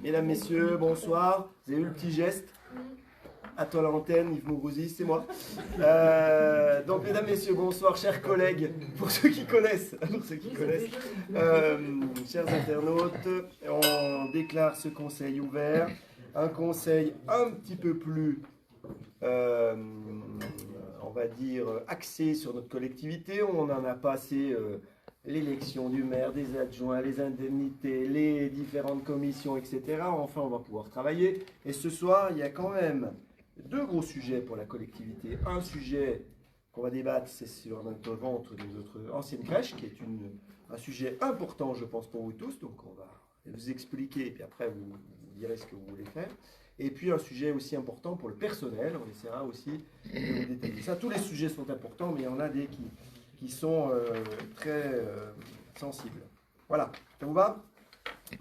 Mesdames, Messieurs, bonsoir. Vous avez eu le petit geste? À toi l'antenne, Yves Mourouzi, c'est moi. Donc, Mesdames, Messieurs, bonsoir, chers collègues, pour ceux qui connaissent, chers internautes, on déclare ce conseil ouvert, un conseil un petit peu plus, on va dire, axé sur notre collectivité. On en a passé l'élection du maire, des adjoints, les indemnités, les différentes commissions, etc. Enfin, on va pouvoir travailler. Et ce soir, il y a quand même deux gros sujets pour la collectivité. Un sujet qu'on va débattre, c'est sur notre vente de notre ancienne crèche, qui est un sujet important, je pense, pour vous tous. Donc, on va vous expliquer, et puis après, vous direz ce que vous voulez faire. Et puis, un sujet aussi important pour le personnel. On essaiera aussi de vous détailler ça. Tous les sujets sont importants, mais il y en a des qui sont très sensibles. Voilà, ça vous va?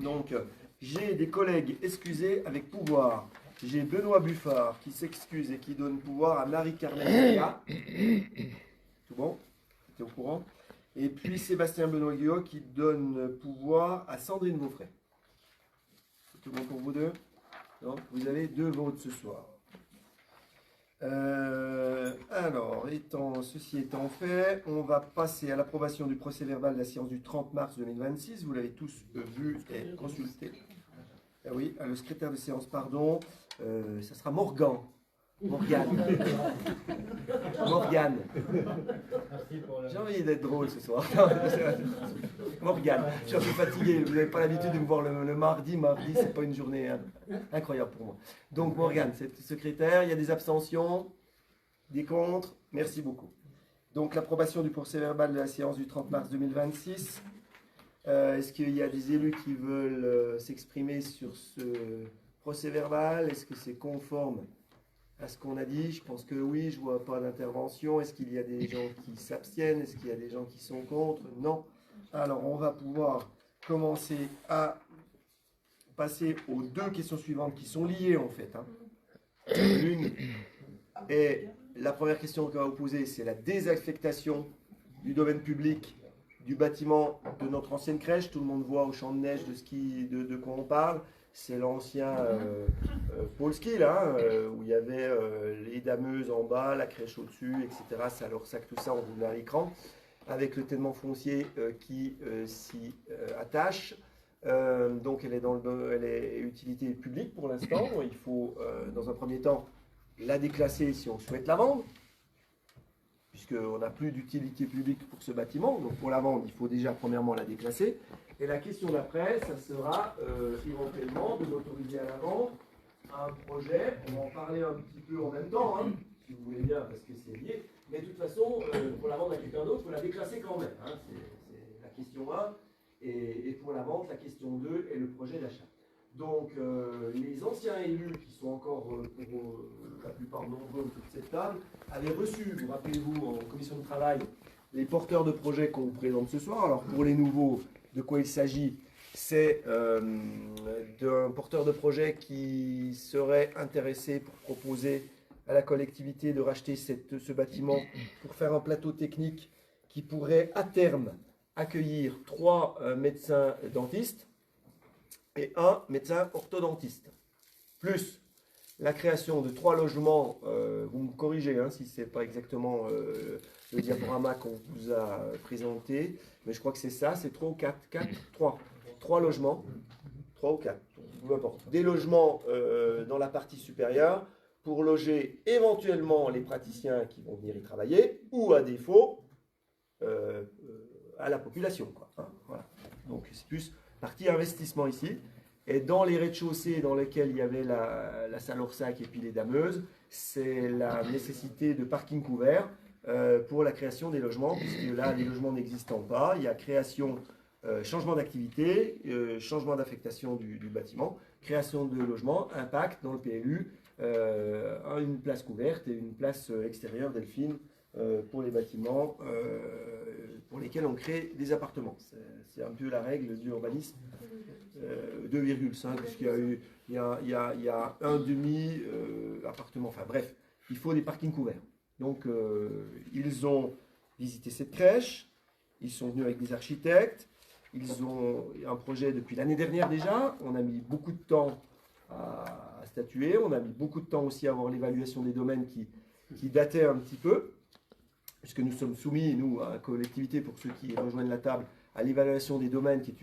Donc, j'ai des collègues excusés avec pouvoir. J'ai Benoît Buffard qui s'excuse et qui donne pouvoir à Marie-Carmen Léa. Tout bon? T'es au courant? Et puis Sébastien Benoît Guillot qui donne pouvoir à Sandrine Vaufray. C'est tout bon pour vous deux? Donc, vous avez deux votes ce soir. Alors, ceci étant fait, on va passer à l'approbation du procès-verbal de la séance du 30 mars 2026. Vous l'avez tous vu et consulté. Ah oui, le secrétaire de séance, pardon, ça sera Morgane. Morgane. J'ai envie d'être drôle ce soir. Morgane. Je suis un peu fatigué. Vous n'avez pas l'habitude de me voir le mardi. Mardi, c'est pas une journée incroyable pour moi. Donc Morgane, c'est le secrétaire. Il y a des abstentions, des contre. Merci beaucoup. Donc l'approbation du procès-verbal de la séance du 30 mars 2026. Est-ce qu'il y a des élus qui veulent s'exprimer sur ce procès-verbal? Est-ce que c'est conforme à ce qu'on a dit? Je pense que oui, je ne vois pas d'intervention. Est-ce qu'il y a des gens qui s'abstiennent? Est-ce qu'il y a des gens qui sont contre? Non. Alors, on va pouvoir commencer à passer aux deux questions suivantes qui sont liées en fait. L'une est, la première question qu'on va vous poser, c'est la désaffectation du domaine public du bâtiment de notre ancienne crèche. Tout le monde voit au champ de neige de quoi on parle. C'est l'ancien pôle ski, là, où il y avait les dameuses en bas, la crèche au-dessus, etc. C'est à Lorsac, tout ça, on vous met à l'écran, avec le tellement foncier qui s'y attache. Donc elle est utilité publique pour l'instant. Il faut, dans un premier temps, la déclasser si on souhaite la vendre, puisqu'on n'a plus d'utilité publique pour ce bâtiment. Donc pour la vendre, il faut déjà premièrement la déclasser. Et la question d'après, ça sera éventuellement de l'autoriser à la vente un projet. On va en parler un petit peu en même temps, si vous voulez bien, parce que c'est lié. Mais de toute façon, pour la vendre à quelqu'un d'autre, il faut la déclasser quand même. C'est la question 1. Et pour la vente, la question 2 est le projet d'achat. Donc, les anciens élus qui sont encore, pour la plupart nombreux autour de cette table, avaient reçu, vous rappelez-vous, en commission de travail, les porteurs de projets qu'on vous présente ce soir. Alors, pour les nouveaux, de quoi il s'agit? C'est d'un porteur de projet qui serait intéressé pour proposer à la collectivité de racheter ce bâtiment pour faire un plateau technique qui pourrait, à terme, accueillir 3 médecins dentistes et un médecin orthodontiste, plus la création de 3 logements, vous me corrigez si ce n'est pas exactement le diaporama qu'on vous a présenté, mais je crois que c'est ça, c'est 3 ou 4, 3 logements, 3 ou 4, peu importe, des logements dans la partie supérieure pour loger éventuellement les praticiens qui vont venir y travailler, ou à défaut, à la population, quoi. Voilà. Donc c'est plus partie investissement ici. Et dans les rez-de-chaussée dans lesquels il y avait la salle Orsac et puis les dameuses, c'est la nécessité de parking couvert pour la création des logements, puisque là, les logements n'existant pas, il y a création, changement d'activité, changement d'affectation du bâtiment, création de logements, impact dans le PLU, une place couverte et une place extérieure Delphine pour les bâtiments pour lesquels on crée des appartements. C'est un peu la règle de l'urbanisme. 2,5, puisqu'il y a un demi appartement. Enfin bref, il faut des parkings couverts. Donc ils ont visité cette crèche, ils sont venus avec des architectes, Ils ont un projet depuis l'année dernière déjà. On a mis beaucoup de temps à statuer. On a mis beaucoup de temps aussi à avoir l'évaluation des domaines qui datait un petit peu, puisque nous sommes soumis, nous, à la collectivité, pour ceux qui rejoignent la table, à l'évaluation des domaines, qui est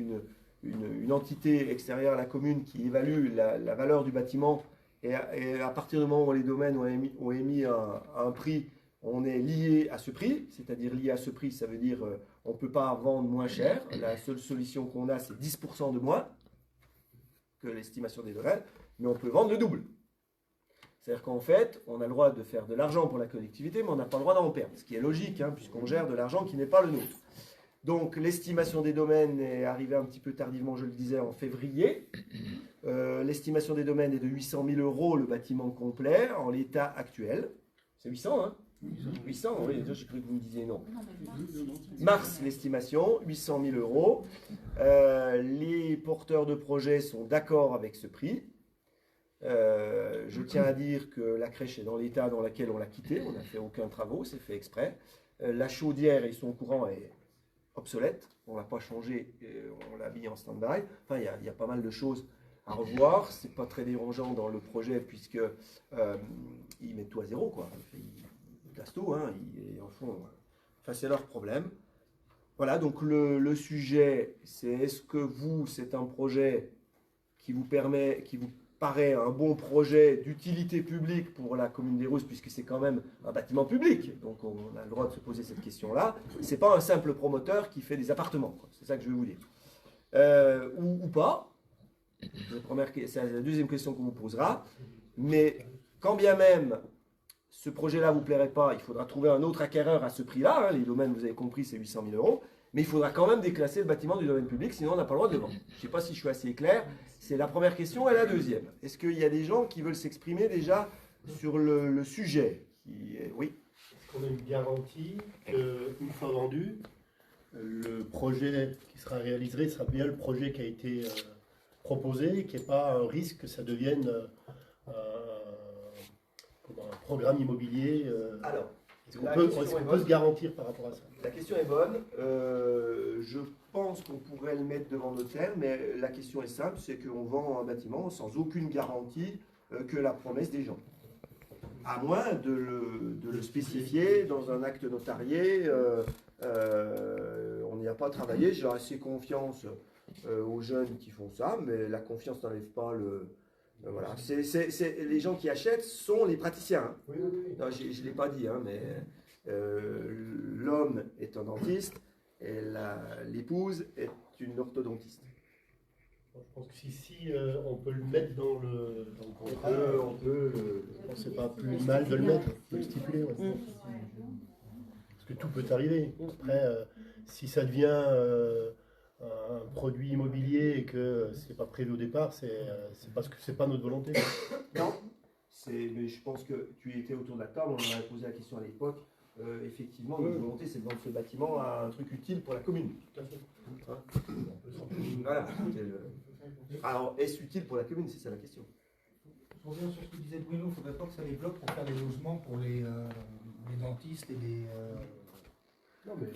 une entité extérieure à la commune qui évalue la valeur du bâtiment. Et à partir du moment où les domaines ont émis un prix, on est lié à ce prix, c'est-à-dire lié à ce prix, ça veut dire on ne peut pas vendre moins cher. La seule solution qu'on a, c'est 10% de moins que l'estimation des domaines, mais on peut vendre le double. C'est-à-dire qu'en fait, on a le droit de faire de l'argent pour la collectivité, mais on n'a pas le droit d'en perdre, ce qui est logique, hein, puisqu'on gère de l'argent qui n'est pas le nôtre. Donc l'estimation des domaines est arrivée un petit peu tardivement, je le disais, en février. L'estimation des domaines est de 800 000 € le bâtiment complet en l'état actuel. C'est 800, hein? 800, oui, j'ai cru que vous me disiez non. Mars, l'estimation, 800 000 €. Les porteurs de projets sont d'accord avec ce prix. Je tiens à dire que la crèche est dans l'état dans lequel on l'a quittée. On n'a fait aucun travaux, c'est fait exprès. La chaudière, ils sont au courant, est obsolète. On ne l'a pas changé, on l'a mis en stand-by. Enfin, il y a pas mal de choses à revoir. C'est pas très dérangeant dans le projet puisque ils mettent tout à zéro, quoi. Ils cassent tout, hein. Ils en font. Enfin, c'est leur problème. Voilà, donc le sujet, c'est est-ce que c'est un projet qui vous paraît un bon projet d'utilité publique pour la commune des Rousses, puisque c'est quand même un bâtiment public, donc on a le droit de se poser cette question-là. C'est pas un simple promoteur qui fait des appartements, c'est ça que je vais vous dire. Ou pas, c'est la deuxième question qu'on vous posera, mais quand bien même ce projet-là ne vous plairait pas, il faudra trouver un autre acquéreur à ce prix-là, hein. Les domaines, vous avez compris, c'est 800 000 €, mais il faudra quand même déclasser le bâtiment du domaine public, sinon on n'a pas le droit de le vendre. Je ne sais pas si je suis assez clair. C'est la première question et la deuxième. Est-ce qu'il y a des gens qui veulent s'exprimer déjà sur le sujet? Oui. Est-ce qu'on a une garantie qu'une fois vendu, le projet qui sera réalisé sera bien le projet qui a été proposé, qu'il n'y ait pas un risque que ça devienne un programme immobilier Alors, est-ce qu'on peut se garantir par rapport à ça? La question est bonne. Je pense qu'on pourrait le mettre devant notaire, mais la question est simple, c'est qu'on vend un bâtiment sans aucune garantie que la promesse des gens. À moins de le spécifier dans un acte notarié. On n'y a pas travaillé. J'ai assez confiance aux jeunes qui font ça, mais la confiance n'enlève pas le... Voilà. Les gens qui achètent sont les praticiens. Hein. Oui, oui, oui. Non, je ne l'ai pas dit, hein, mais l'homme est un dentiste et l'épouse est une orthodontiste. Je pense que si on peut le mettre dans le contrat, c'est pas plus mal de le mettre, de le stipuler. Ouais. Parce que tout peut arriver. Après, si ça devient un produit immobilier et que c'est pas prévu au départ, c'est parce que c'est pas notre volonté. Non, mais je pense que tu étais autour de la table, on en avait posé la question à l'époque. Effectivement, notre volonté, c'est de vendre ce bâtiment à un truc utile pour la commune. Tout à fait. Hein, voilà. Alors, est-ce utile pour la commune? C'est ça la question. Je reviens sur ce que disait Bruno, il ne faudrait pas que ça les bloque pour faire des logements pour les dentistes et les... Non, mais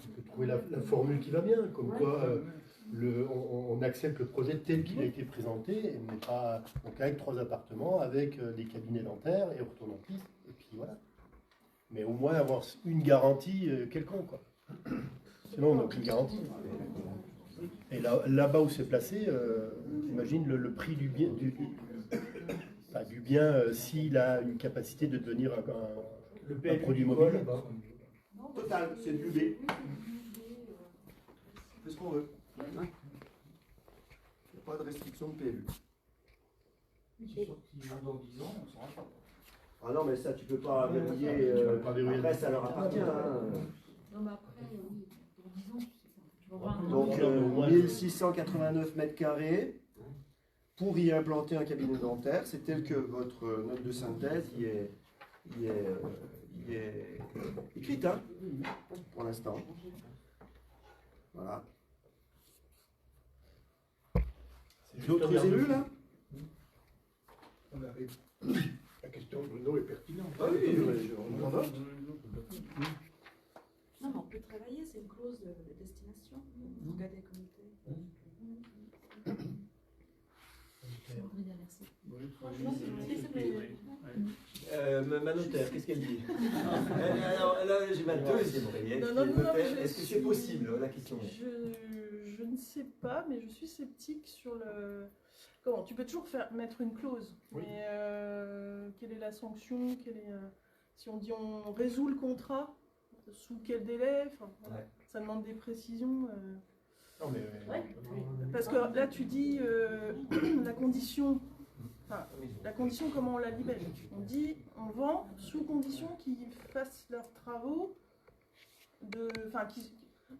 tu peux trouver la formule qui va bien, comme quoi on accepte le projet tel qu'il a été présenté, mais pas donc avec 3 appartements, avec des cabinets dentaires et orthodontistes, et puis voilà. Mais au moins avoir une garantie quelconque, quoi. Sinon, on n'a aucune garantie. Et là-bas où c'est placé, j'imagine le prix du bien, du bien s'il a une capacité de devenir un produit immobilier. Total, c'est de l'UB. C'est ce qu'on veut. Il n'y a pas de restriction de PLU. C'est sûr qu'ils vont dans 10 ans, on ne saura pas. Ah non, mais ça, tu peux pas verrouiller. Après, ça leur appartient. Hein. Non, mais après, oui, pour 10 ans, tu vas voir un Donc, 1689 mètres carrés pour y implanter un cabinet dentaire. C'est tel que votre note de synthèse y est écrite, hein, pour l'instant. Voilà. D'autres élus, là? La question de Bruno est pertinente. Ah oui, on en note. Non, mais on peut peut travailler, c'est une clause de destination. Vous regardez les communautés. Ma notaire, qu'est-ce qu'elle dit? Alors, là, j'ai ma deuxième oreillette. Non, Est-ce que c'est possible, la question? Je ne sais pas, mais je suis sceptique sur le... Comment? Tu peux toujours mettre une clause, Oui. mais quelle est la sanction? Si on dit on résout le contrat, sous quel délai? Enfin, voilà. Ouais. Ça demande des précisions. Non, mais, Parce que là, tu dis la condition... Enfin, la condition, comment on la libelle? On dit, on vend sous condition qu'ils fassent leurs travaux,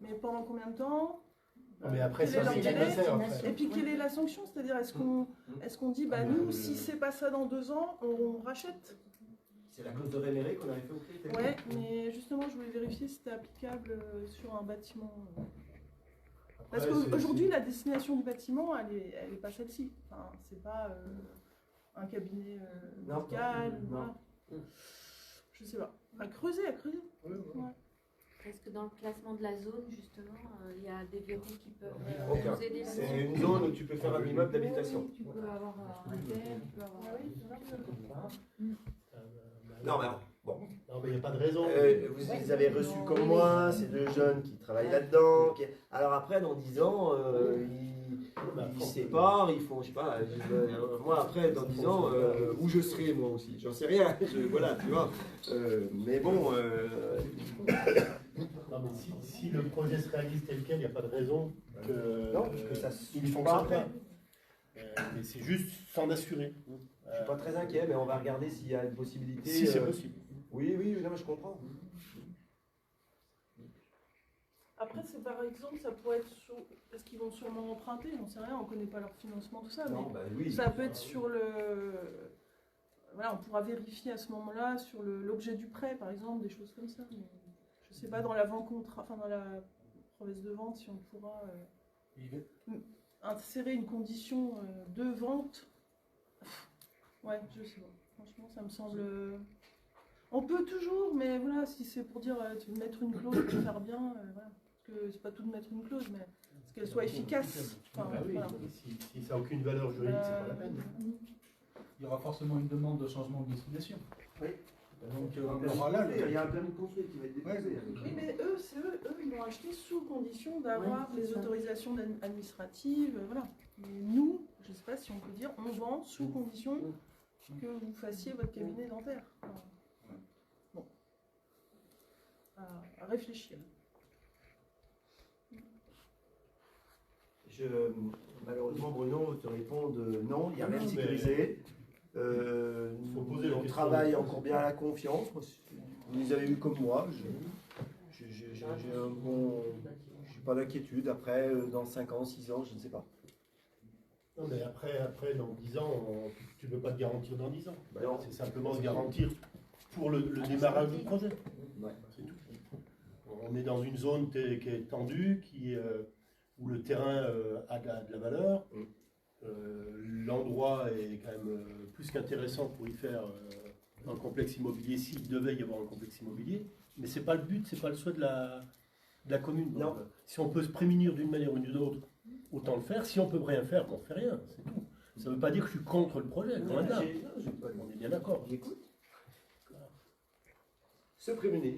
mais pendant combien de temps? non, mais après, Quel ça, est leur c'est délai? nécessaire. Après. Et puis, quelle est la sanction? C'est-à-dire, est-ce qu'on dit, bah nous, si c'est pas ça dans 2 ans, on rachète? C'est la clause de réméré qu'on avait fait au prix. Ouais, mais justement, je voulais vérifier si c'était applicable sur un bâtiment. Parce Après, qu'aujourd'hui, la destination du bâtiment, elle est pas celle-ci. Enfin, c'est pas un cabinet Non. médical. Non. Voilà. Je sais pas. À creuser. Oui. Ouais. Est-ce que dans le classement de la zone, justement, il y a des verrous qui peuvent Aucun. nous aider C'est là-dessus? une zone où tu peux faire un immeuble d'habitation. Tu peux avoir un terre, tu peux avoir... Non, mais bon. Non, mais il n'y a pas de raison. Vous avez reçu comme moi, ces 2 jeunes qui travaillent là-dedans. Alors après, dans 10 ans, ils se séparent, ils font, je sais pas, moi après, dans 10 ans, où je serai moi aussi, j'en sais rien, voilà, tu vois. Mais bon, Non, mais si le projet se réalise tel quel, il n'y a pas de raison que, non, que ça il ne ne fonctionne pas fonctionne après. pas. Mais c'est juste s'en assurer. Je suis pas très inquiet, mais on va regarder s'il y a une possibilité. Si c'est possible. Oui, non, mais je comprends. Après, c'est par exemple, ça pourrait être sur... Parce qu'ils vont sûrement emprunter, on sait rien, on connaît pas leur financement, tout ça. Non, Mais bah oui. ça peut être sur le... Voilà, on pourra vérifier à ce moment-là sur l'objet du prêt, par exemple, des choses comme ça. Mais je sais pas, dans l'avant-contrat, enfin dans la promesse de vente, si on pourra insérer une condition de vente. Ouais, je sais pas. Franchement, ça me semble... On peut toujours, mais voilà, si c'est pour dire tu veux mettre une clause pour faire bien, voilà. Parce que c'est pas tout de mettre une clause, mais parce qu'elle soit efficace. Enfin, Bah oui, voilà. si ça n'a aucune valeur juridique, c'est pas la peine. Il y aura forcément une demande de changement de destination. Oui. Donc on aura là. Il y a un permis de construire qui va être déposé. Oui, mais eux, ils l'ont acheté sous condition d'avoir les autorisations administratives, voilà. Mais nous, je sais pas si on peut dire, on vend sous condition que vous fassiez votre cabinet dentaire. Voilà. Bon. À réfléchir. Malheureusement, Bruno te répond de non, il n'y a rien de Non, mais- sécurisé. faut poser la On question. travaille encore bien à la confiance. Vous les avez eu comme moi. J'ai un bon. Je n'ai pas d'inquiétude. Après, dans 5 ans, 6 ans, je ne sais pas. Non, mais après dans 10 ans, tu ne peux pas te garantir dans 10 ans. Bah non. C'est simplement se garantir pour le démarrage du projet. Ouais. C'est tout. On est dans une zone qui est tendue, où le terrain a de la valeur. L'endroit est quand même plus qu'intéressant pour y faire un complexe immobilier, s'il devait y avoir un complexe immobilier. Mais ce n'est pas le but, ce n'est pas le souhait de la commune. Donc, Non. si on peut se prémunir d'une manière ou d'une autre, autant le faire. Si on peut rien faire, on ne fait rien. C'est tout. Ça ne veut pas dire que je suis contre le projet. Loin de là. On est bien d'accord. J'écoute. Se prémunir,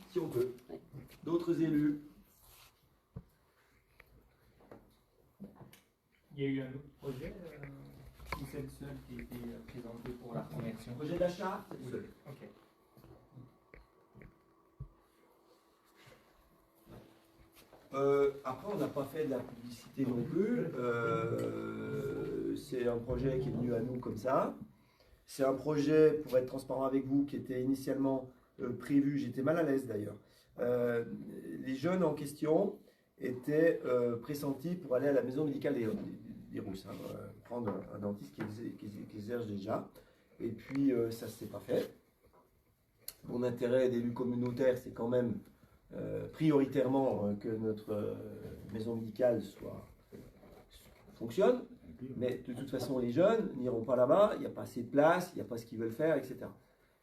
si on peut. D'autres élus. Il y a eu un autre projet, ou c'est le seul qui a été présenté pour la conversion? Projet d'achat, c'est le seul. Ok. Après, on n'a pas fait de la publicité non plus. C'est un projet qui est venu à nous comme ça. C'est un projet, pour être transparent avec vous, qui était initialement prévu. J'étais mal à l'aise d'ailleurs. Les jeunes en question étaient pressentis pour aller à la maison médicale des Rousses, hein, prendre un dentiste qui exerce déjà. Et puis, ça ne s'est pas fait. Mon intérêt d'élu communautaire, c'est quand même prioritairement que notre maison médicale fonctionne, mais de toute façon les jeunes n'iront pas là-bas, il n'y a pas assez de place, il n'y a pas ce qu'ils veulent faire, etc.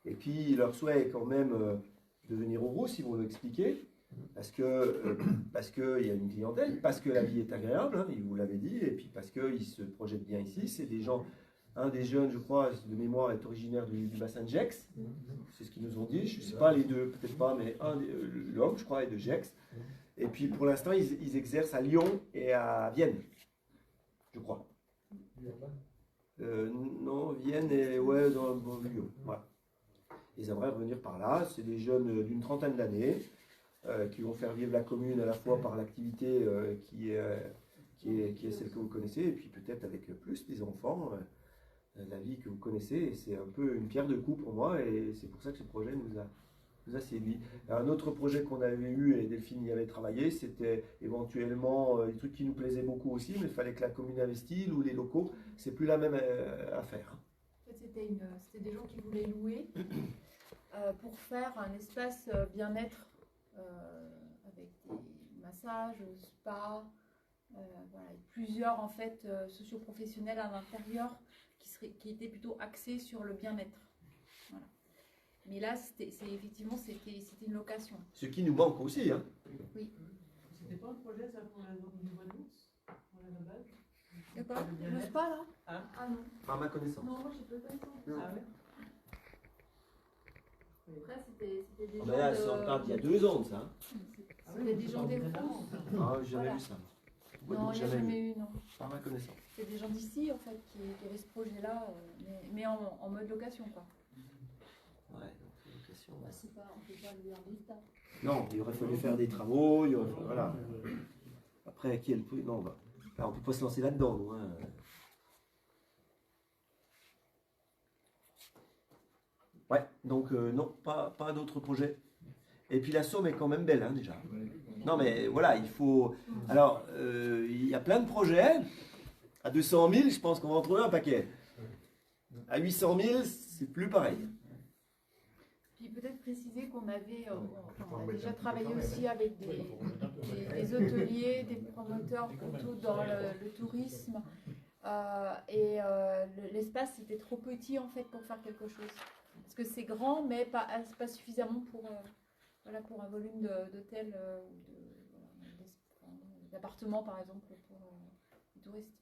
Et puis leur souhait est quand même de venir aux Rousses, ils vont l'expliquer, Parce qu'il y a une clientèle, parce que la vie est agréable, hein, vous l'avez dit, et puis parce qu'ils se projettent bien ici. C'est des gens, un des jeunes, je crois, de mémoire, est originaire du bassin de Gex. C'est ce qu'ils nous ont dit. Je ne sais pas les deux, peut-être pas, mais l'homme, je crois, est de Gex. Et puis pour l'instant, ils exercent à Lyon et à Vienne, je crois. Non, Vienne et ouais, dans Lyon. Voilà. Ils aimeraient revenir par là. C'est des jeunes d'une trentaine d'années qui vont faire vivre la commune à la fois par l'activité qui est celle que vous connaissez, et puis peut-être avec plus des enfants, la vie que vous connaissez. Et c'est un peu une pierre de coups pour moi, et c'est pour ça que ce projet nous a séduit. Un autre projet qu'on avait eu, et Delphine y avait travaillé, c'était éventuellement des trucs qui nous plaisaient beaucoup aussi, mais il fallait que la commune investisse ou les locaux. C'est plus la même affaire. En fait, c'était des gens qui voulaient louer pour faire un espace bien-être avec des massages, spa, voilà, et plusieurs en fait socioprofessionnels à l'intérieur qui étaient plutôt axés sur le bien-être. Voilà. Mais là, effectivement, c'était une location. Ce qui nous manque aussi. Hein. Oui. C'était pas un projet, ça, pour la Nouvelle-Ours, pour la base? Il n'y a pas le spa là? Hein? Ah non. Par ma connaissance. Non, moi j'ai pas de connaissance. Ah ouais. Après, c'était des gens. Ben là, ça remonte il y a 2 ans de ça. C'était des gens des France. Ah, j'ai jamais Voilà. vu ça. Non, il n'y a jamais eu, non. Par ma connaissance. C'est des gens d'ici en fait qui avaient ce projet-là, mais en mode location quoi. Ouais, donc location. Bah, c'est pas, on peut pas lui en l'État. Non, il aurait fallu faire des travaux, voilà. Après, qui est le prix? Non, bah, là, on peut pas se lancer là-dedans, nous, hein. Ouais, donc non, pas d'autres projets. Et puis la somme est quand même belle, hein, déjà. Non, mais voilà, il faut... Alors, il y a plein de projets. À 200 000, je pense qu'on va en trouver un paquet. À 800 000, c'est plus pareil. Puis peut-être préciser qu'on avait on a déjà travaillé aussi avec des hôteliers, des promoteurs plutôt dans le tourisme. L'espace était trop petit en fait pour faire quelque chose. Parce que c'est grand, mais pas suffisamment pour un volume d'hôtel ou d'appartement par exemple pour les touristes.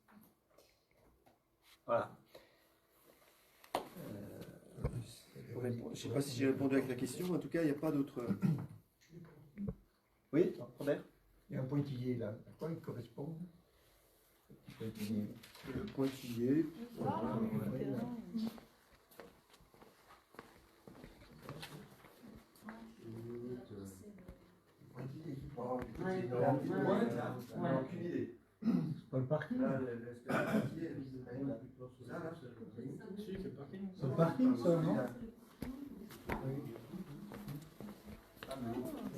Voilà. Je ne sais pas si j'ai répondu avec la question, en tout cas, il n'y a pas d'autre... Oui, Robert? Il y a un pointillé là. À quoi il correspond? Le pointillé. La petite pointe, là, on n'a aucune idée. C'est pas le parking? Là, l'espèce de pointillé, ça, là. C'est le parking ça, non?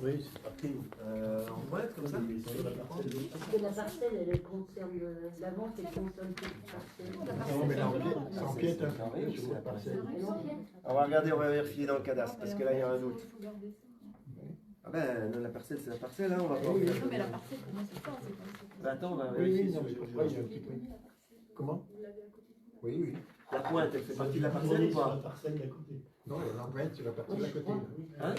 Oui, c'est le parking. En pointe, comme ça? Parce que la parcelle, elle concerne la vente, elle concerne toute parcelle. Non, mais ça empiète un peu sur la parcelle. On va regarder, on va vérifier dans le cadastre, parce que là, il y a un doute. Ah ben, non, la parcelle, c'est la parcelle, hein, on va pas... Non mais la parcelle pour moi c'est ça. Ben, attends, on va Oui, vérifier. oui, non, mais je crois qu'il y a un petit point. Comment? Oui, oui. La pointe, elle fait partie de la parcelle ou Sur la pas? parcelle d'à côté. Non, elle empiète sur la parcelle à côté. Hein?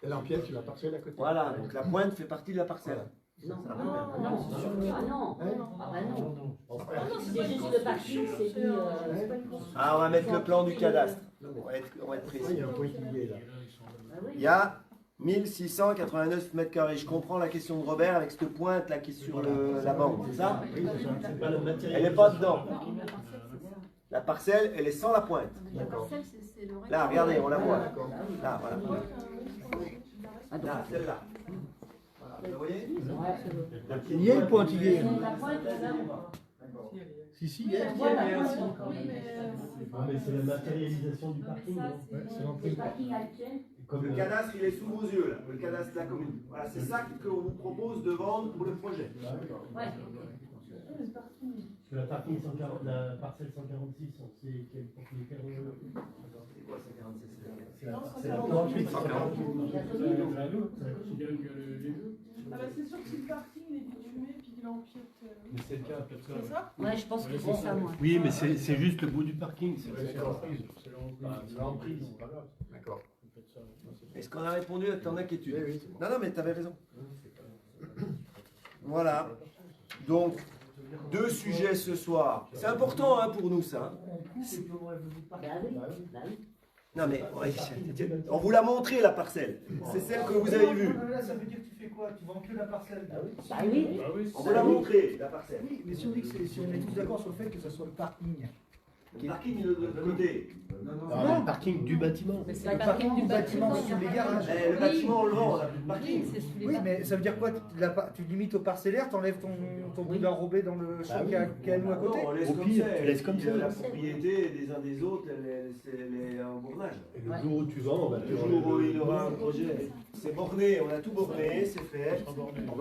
Elle empiète sur la parcelle à côté. Voilà, donc la pointe fait partie de la parcelle. Non, ah non, ah non, ah bah non. C'est juste le parking, c'est dit. Ah, on va mettre le plan du cadastre. Non, mais- On va être Ah, précis. il y a un pointillé là. Ah oui. Il y a 1689 mètres carrés. Je comprends la question de Robert avec cette pointe là qui est sur la bande, c'est ça? Oui, c'est ça. C'est pas la matériel. Elle n'est pas dedans. Non, la parcelle c'est ça. La parcelle, elle est sans la pointe. La parcelle c'est le reste. Là, regardez, on la voit. D'accord. Là, voilà. Là, celle-là. Voilà, vous voyez? Il y a le pointillé. La pointe, là. Si, si, il y a. Ah, mais c'est la matérialisation du parking. non C'est le parking actuel. Comme Le cadastre, il est sous vos yeux, là. Le cadastre de la commune. Voilà, c'est ça qu'on vous propose de vendre pour le projet. Ouais. la parking 140, la parcelle 146, on sait quel propriétaire on est. C'est quoi, 146? C'est la planche 148. Ah bah c'est sûr que si le parking il est bitumé puis qu'il empiète. Mais c'est le cas, peut-être C'est ça? Ouais, je pense que c'est ça, moi. Oui, mais c'est juste le bout du parking. C'est C'est l'emprise. l'emprise. C'est pas grave. D'accord. Est-ce qu'on a répondu à ton inquiétude? Oui. Non, non, mais tu avais raison. Voilà. Donc, 2 sujets ce soir. C'est important hein, pour nous, ça. Bah oui, bah oui. Non, mais ouais, on vous l'a montré, la parcelle. C'est celle que vous avez vue. Là, ça veut dire que tu fais quoi? Tu vends que la parcelle? Bah oui. On vous l'a montré, la parcelle. Oui, mais si on dit que si on est tous d'accord sur le fait que ça soit le parking. Le parking de l'autre côté. Ah, le parking du bâtiment. Mais c'est Le le parking parking du bâtiment. sous les garages. Eh, le bâtiment, on le vend, on n'a plus de parking. Oui, c'est sous les Oui, bâtiments. mais ça veut dire quoi? Tu limites au parcellaire, t'enlèves ton bout d'enrobé dans le champ oui. qui est à nous à côté? Non, on laisse Au comme pire, ça. tu laisses comme Et puis, ça. La propriété des uns des autres, c'est un bornage. Et le jour où tu vends, bah, Le jour où il y aura un projet. C'est borné, on a tout borné, c'est fait.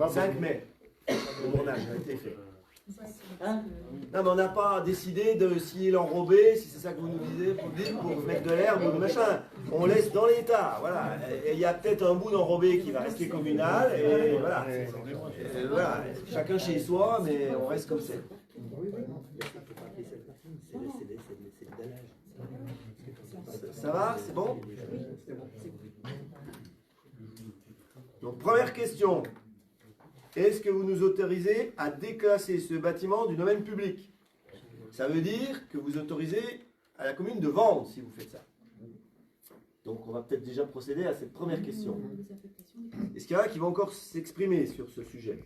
5 mai, le bornage a été fait. Hein? Non, mais on n'a pas décidé de s'il est enrobé, si c'est ça que vous nous disiez, pour mettre de l'herbe ou de machin. On laisse dans l'état, voilà. Et il y a peut-être un bout d'enrobé qui va rester communal, et voilà. Et voilà. Chacun chez soi, mais on reste comme c'est. Ça va? C'est bon? Donc, première question. Est-ce que vous nous autorisez à déclasser ce bâtiment du domaine public? Ça veut dire que vous autorisez à la commune de vendre si vous faites ça. Donc on va peut-être déjà procéder à cette première question. Est-ce qu'il y en a qui vont encore s'exprimer sur ce sujet?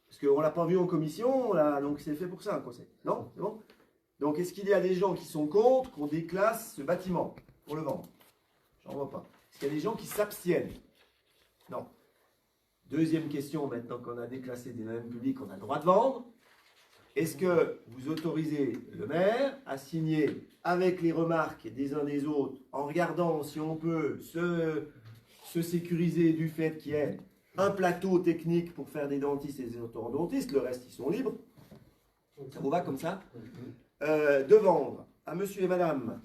Parce qu'on ne l'a pas vu en commission, donc c'est fait pour ça un conseil. Non? C'est bon? Donc est-ce qu'il y a des gens qui sont contre qu'on déclasse ce bâtiment pour le vendre? J'en vois pas. Est-ce qu'il y a des gens qui s'abstiennent? Non. Deuxième question, maintenant qu'on a déclassé des domaines publics, on a le droit de vendre. Est-ce que vous autorisez le maire à signer avec les remarques des uns des autres, en regardant si on peut se sécuriser du fait qu'il y ait un plateau technique pour faire des dentistes et des orthodontistes, le reste ils sont libres, ça vous va comme ça, de vendre à monsieur et madame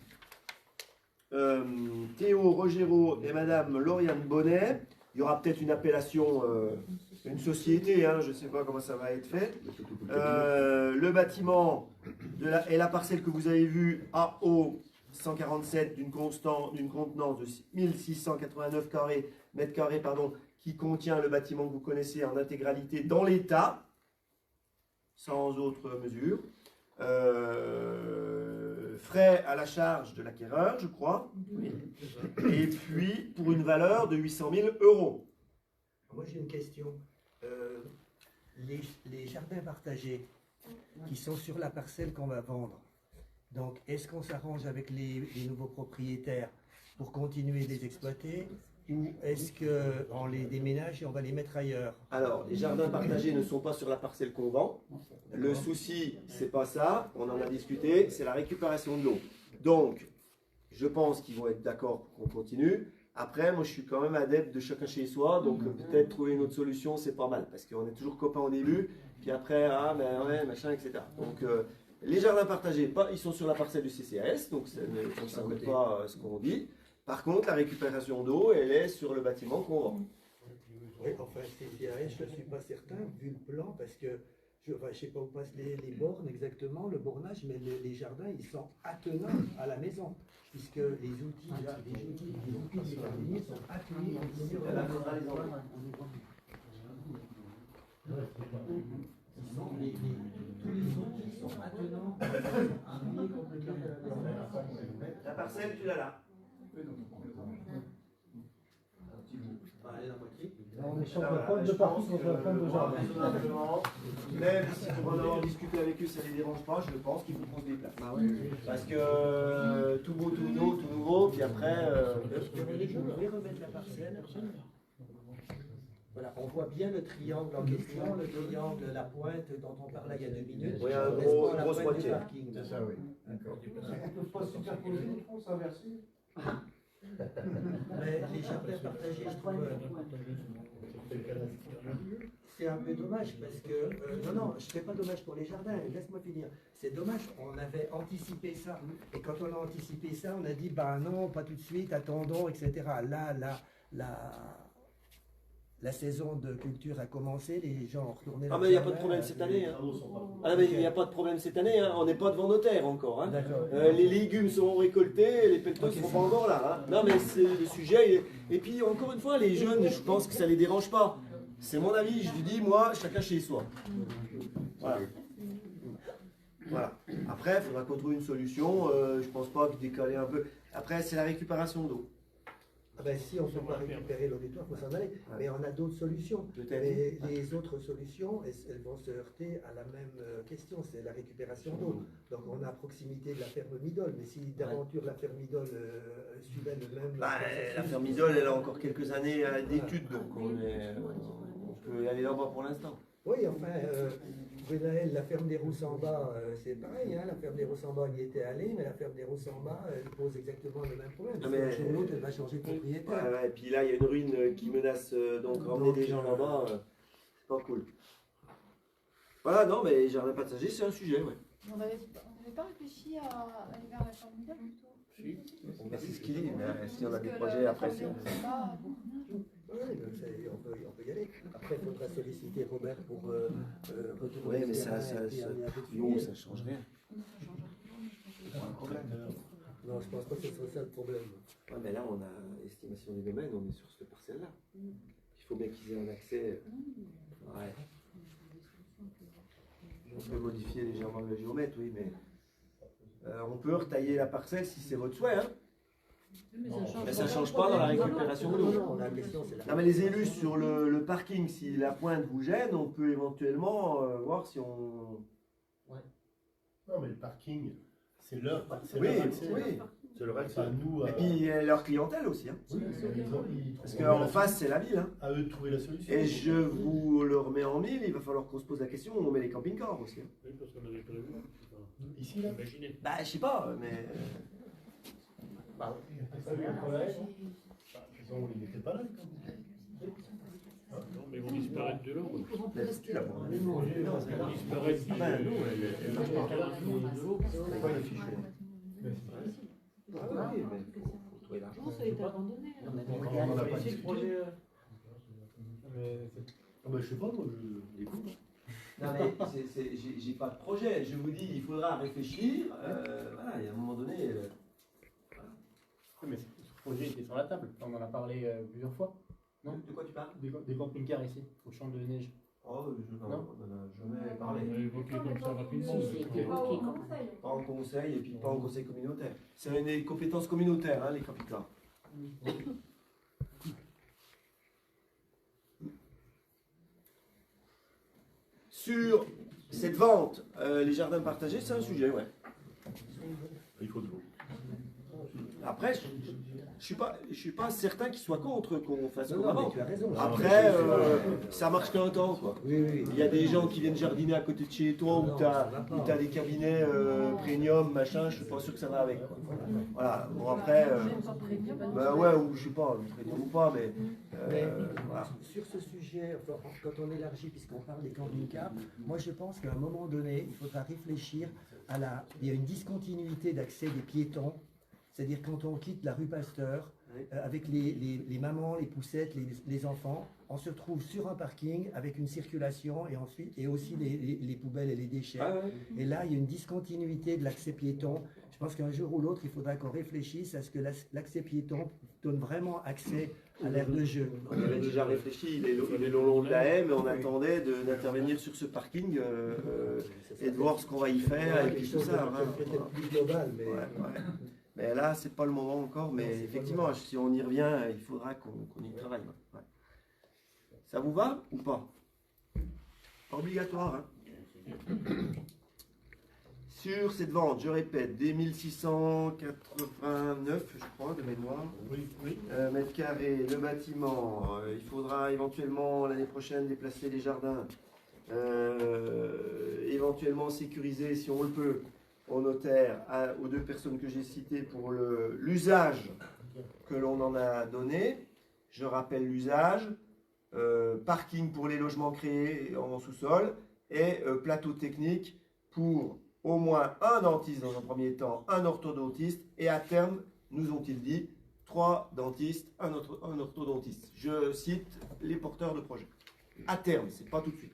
Théo Rogero et madame Lauriane Bonnet. Il y aura peut-être une appellation, une société, hein, je ne sais pas comment ça va être fait. Le bâtiment et la parcelle que vous avez vue, AO 147, d'une contenance de 1689 mètres carrés, qui contient le bâtiment que vous connaissez en intégralité dans l'état, sans autre mesure. Frais à la charge de l'acquéreur, je crois. Oui. Et puis, pour une valeur de 800 000 €. Moi, j'ai une question. Les jardins partagés qui sont sur la parcelle qu'on va vendre, donc, est-ce qu'on s'arrange avec les nouveaux propriétaires pour continuer de les exploiter ou est-ce qu'on les déménage et on va les mettre ailleurs? Alors, les jardins partagés ne sont pas sur la parcelle qu'on vend. Le souci, c'est pas ça, on en a discuté, c'est la récupération de l'eau. Donc, je pense qu'ils vont être d'accord pour qu'on continue. Après, moi, je suis quand même adepte de chacun chez soi, donc peut-être trouver une autre solution, c'est pas mal, parce qu'on est toujours copains au début, puis après, ah, ben ouais, machin, etc. Donc, les jardins partagés, ils sont sur la parcelle du CCAS, donc ça ne concerne pas ce qu'on dit. Par contre, la récupération d'eau, elle est sur le bâtiment qu'on vend. Oui, enfin, CCAS, je ne suis pas certain, vu le plan, parce que je ne sais pas où passent les bornes exactement, le bornage, mais les jardins, ils sont attenants à la maison, puisque les outils des jardiniers sont attenants à la maison. Tous les outils sont attenants La parcelle, tu l'as là. On échange la pointe de partout contre la pointe de jardin. Même si pour en avoir discuté avec eux, ça ne les dérange pas, je pense qu'il faut qu'on se déplace. Parce que tout beau, tout nouveau, puis après... Vous pouvez remettre la parcelle. Voilà, on voit bien le triangle en question, le triangle, la pointe dont on parlait il y a 2 minutes. Oui, un grosse moitié. C'est ça, oui. D'accord. On ne peut pas superposer, il faut s'inverser. Mais les jardins partagés, je trouve, c'est un peu dommage parce que, non, je ne fais pas dommage pour les jardins, laisse-moi finir. C'est dommage, on avait anticipé ça. Et quand on a anticipé ça, on a dit, bah non, pas tout de suite, attendons, etc. Là, la saison de culture a commencé, les gens ont retourné Ah leur mais il n'y a pas de jardin, problème cette année. Hein. travaux sont pas- Ah mais il n'y a pas de problème cette année, hein. On n'est pas devant notaire encore. Hein. D'accord. Les légumes seront récoltés, les pelletos ne Ok, seront ça pas encore là. Hein. Non mais c'est le sujet. Et puis encore une fois, les jeunes, je pense que ça ne les dérange pas. C'est mon avis, je lui dis, moi, chacun chez soi. Voilà. Voilà. Après, il faudra qu'on trouve une solution. Je pense pas que décaler un peu. Après, c'est la récupération d'eau. Ah ben, si on ne peut pas récupérer l'auditoire, il faut s'en aller. Mais on a d'autres solutions. Peut-être. Mais les autres solutions, elles vont se heurter à la même question, c'est la récupération d'eau. Donc on est à proximité de la ferme Midol, mais si d'aventure la ferme Midol suivait le même... Bah, la ferme Midol, elle a encore quelques années d'études, donc on peut y aller là-bas pour l'instant. Oui, enfin, Gwenaël, la ferme des Roussambas, c'est pareil, hein, la ferme des Roussambas y était allée, mais la ferme des Roussambas, elle pose exactement le même problème. Mais- Un jour ou l'autre, elle va changer de propriétaire. Ouais, et puis là, il y a une ruine qui menace donc ramener des gens là-bas. C'est pas cool. Voilà, non, mais jardin partagé, c'est un sujet, ouais. On n'avait pas réfléchi à aller vers la ferme Midol plutôt. Bah, c'est ce qu'il dit, mais si on a Parce des que projets la après, ferme c'est. des Roussambas, Oui, on peut y aller. Après, il faudra solliciter Robert pour retourner. Oui, mais le ça, terrain et puis amener un peu de non, fumier. ça change rien. Non, je pense pas que ce soit ça le problème. Ouais, mais là, on a estimation des domaines, on est sur cette parcelle-là. Il faut bien qu'ils aient un accès. Ouais. On peut modifier légèrement le géomètre, oui, mais on peut retailler la parcelle si c'est votre souhait. Hein. Mais ça ne change pas dans la récupération de l'eau. Non, la question c'est la. Non, mais les élus sur le parking, si la pointe vous gêne, on peut éventuellement voir si on. Non, mais le parking, c'est leur accès. Oui, oui. C'est leur accès à nous. Et puis leur clientèle aussi. Hein. Oui, ils Parce trouveront qu'en la face, c'est la ville. Hein. à eux de trouver la solution. Et je vous le remets en mille, il va falloir qu'on se pose la question où on met les camping-cars aussi. Hein. Oui, parce qu'on avait prévu. Ici, là. Imaginez. Bah, je sais pas, mais. Bah, ils n'étaient pas là. Non, mais ils vont disparaître de l'eau. Mais tu l'as pas. Ils vont disparaître de l'eau. C'est pas les fichiers. Ah oui, mais faut trouver l'argent. Non, ça a été abandonné. On n'a pas Ici, le discuté. projet. Ah bah, je sais pas, moi, je découvre. Non, mais j'ai pas de projet. Je vous dis, il faudra réfléchir. Voilà, et à un moment donné. Oui, mais ce projet était sur la table. On en a parlé plusieurs fois. Non. De quoi tu parles? Des camping-cars ici, au champ de neige. Oh, on en a jamais On parlé. a évoqué comme ça rapidement. Pas en conseil et puis pas en conseil communautaire. C'est une compétence communautaire, hein, les camping-cars. Sur cette vente, les jardins partagés, c'est un sujet, ouais. Il faut de l'eau. Après, je suis pas certain qu'ils soient contre qu'on fasse comme Non, mais avant. tu as raison. Après, ça marche qu'un temps, quoi. Oui, oui. Il y a des gens qui viennent jardiner à côté de chez toi où tu as des cabinets premium, machin, je suis pas sûr que ça va avec. Quoi. Voilà, bon après, bah ouais, ou je sais pas, premium ou pas, mais voilà. Sur ce sujet, enfin, quand on élargit, puisqu'on parle des camping-cars, moi je pense qu'à un moment donné, il faudra réfléchir à la. Il y a une discontinuité d'accès des piétons, c'est-à-dire quand on quitte la rue Pasteur, avec les mamans, les poussettes, les enfants, on se retrouve sur un parking avec une circulation et aussi les poubelles et les déchets. Ah ouais. Et là, il y a une discontinuité de l'accès piéton. Je pense qu'un jour ou l'autre, il faudra qu'on réfléchisse à ce que l'accès piéton donne vraiment accès à l'aire de jeu. On avait déjà réfléchi, il est le long de la haie, mais on attendait d'intervenir sur ce parking et de voir ce qu'on va y faire et puis tout ça. Hein. Peut-être plus global, mais. Ouais, ouais. Mais là, c'est pas le moment encore, mais effectivement, si on y revient, il faudra qu'on y travaille. Ouais. Ça vous va ou pas? Obligatoire. Hein. Sur cette vente, je répète, des 1689, je crois, de mémoire, mètres carrés, le bâtiment. Il faudra éventuellement l'année prochaine déplacer les jardins, éventuellement sécuriser, si on le peut, au notaire, aux deux personnes que j'ai citées pour l'usage que l'on en a donné. Je rappelle l'usage, parking pour les logements créés en sous-sol et plateau technique pour au moins un dentiste dans un premier temps, un orthodontiste et à terme, nous ont-ils dit, 3 dentistes, un orthodontiste. Je cite les porteurs de projet. À terme, c'est pas tout de suite.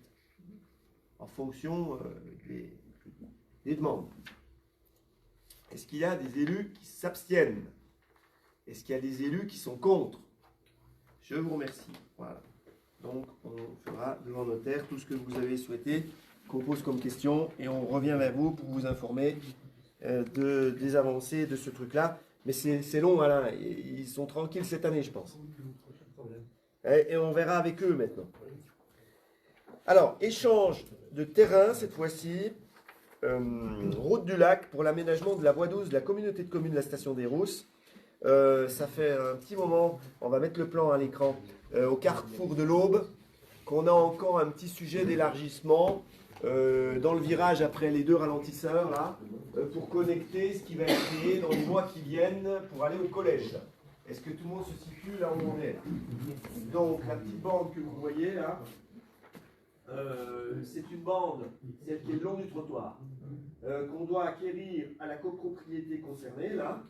En fonction des demandes. Est-ce qu'il y a des élus qui s'abstiennent? Est-ce qu'il y a des élus qui sont contre? Je vous remercie. Voilà. Donc, on fera devant notaire tout ce que vous avez souhaité qu'on pose comme question et on revient vers vous pour vous informer des avancées de ce truc-là. Mais c'est long, Alain. Ils sont tranquilles cette année, je pense. Et on verra avec eux maintenant. Alors, échange de terrain cette fois-ci. Route du lac pour l'aménagement de la voie 12 de la communauté de communes de la station des Rousses. Ça fait un petit moment, on va mettre le plan à l'écran, au carrefour de l'Aube, qu'on a encore un petit sujet d'élargissement dans le virage après les 2 ralentisseurs, là, pour connecter ce qui va être créé dans les mois qui viennent pour aller au collège. Est-ce que tout le monde se situe là où on est là? Donc, la petite bande que vous voyez là, c'est une bande, celle qui est le long du trottoir, qu'on doit acquérir à la copropriété concernée, là.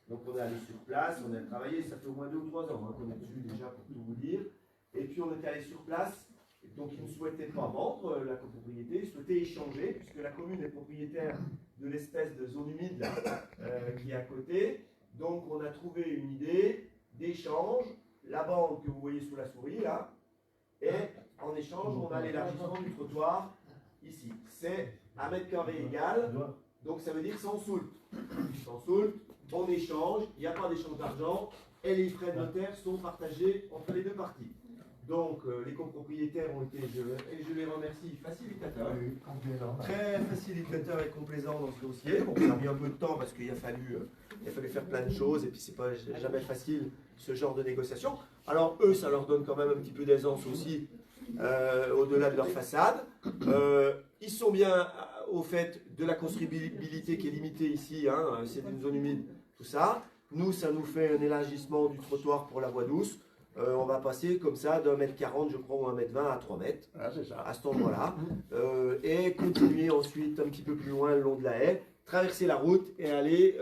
Donc on est allé sur place, on a travaillé, ça fait au moins 2 ou 3 ans qu'on est dessus déjà pour tout vous dire. Et puis on est allé sur place, donc ils ne souhaitaient pas vendre la copropriété, ils souhaitaient échanger, puisque la commune est propriétaire de l'espèce de zone humide là, qui est à côté. Donc on a trouvé une idée d'échange, la bande que vous voyez sous la souris là, et en échange on a l'élargissement du trottoir ici. C'est 1 mètre carré égal, donc ça veut dire sans soult. Sans soult, on échange, il n'y a pas d'échange d'argent, et les frais de notaire sont partagés entre les 2 parties. Donc les copropriétaires ont été, et je les remercie, facilitateurs, très facilitateurs et complaisants dans ce dossier. Bon, ça a mis un peu de temps parce qu'il a fallu faire plein de choses, et puis c'est pas jamais facile ce genre de négociation. Alors eux, ça leur donne quand même un petit peu d'aisance aussi, au-delà de leur façade. Ils sont bien au fait de la constructibilité qui est limitée ici, hein, c'est une zone humide, tout ça. Nous, ça nous fait un élargissement du trottoir pour la voie douce. On va passer comme ça d'1 mètre 40, je crois, ou 1 mètre 20 à 3 mètres, à cet endroit-là. Et continuer ensuite un petit peu plus loin le long de la haie, traverser la route et aller,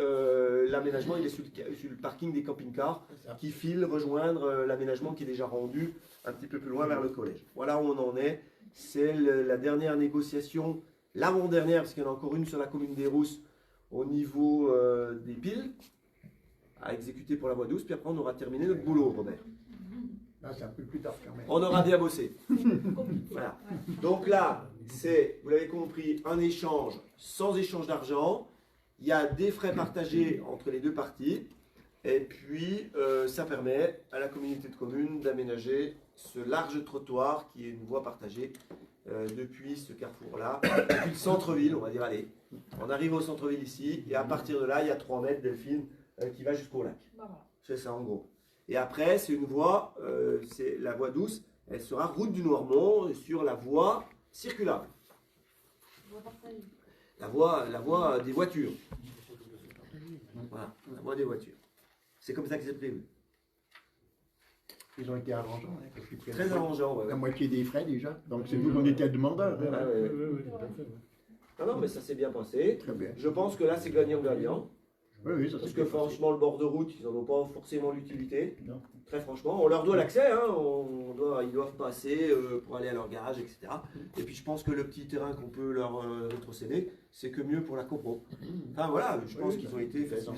l'aménagement il est sur le parking des camping-cars qui file rejoindre l'aménagement qui est déjà rendu un petit peu plus loin vers le collège. Voilà où on en est. C'est la dernière négociation, l'avant-dernière, parce qu'il y en a encore une sur la commune des Rousses au niveau des piles à exécuter pour la voie douce, puis après on aura terminé notre boulot, Robert. Là, c'est un peu plus tard quand même. On aura bien bossé. Voilà. Donc là, c'est, vous l'avez compris, un échange sans échange d'argent. Il y a des frais partagés entre les 2 parties. Et puis, ça permet à la communauté de communes d'aménager ce large trottoir qui est une voie partagée depuis ce carrefour-là, depuis le centre-ville, on va dire, allez. On arrive au centre-ville ici, et à partir de là, il y a 3 mètres, Delphine, qui va jusqu'au lac. C'est ça, en gros. Et après, c'est une voie, c'est la voie douce, elle sera route du Noirmont sur la voie circulable. La voie des voitures. Voilà, la voie des voitures. C'est comme ça que c'est prévu. Ils ont été arrangeants. Hein, parce qu'ils Très arrangeants, ouais. La moitié des frais déjà. Donc c'est nous qu'on était demandeurs. Hein. Ah, ouais. Ah non, mais ça s'est bien passé. Très bien. Je pense que là, c'est gagnant-gagnant. Oui, ça parce que franchement, le bord de route, ils n'en ont pas forcément l'utilité. Non. Très franchement, on leur doit l'accès, hein. Ils doivent passer pour aller à leur garage, etc. Et puis je pense que le petit terrain qu'on peut leur rétrocéder, c'est que mieux pour la copro. Enfin voilà, je pense qu'ils ont été faits.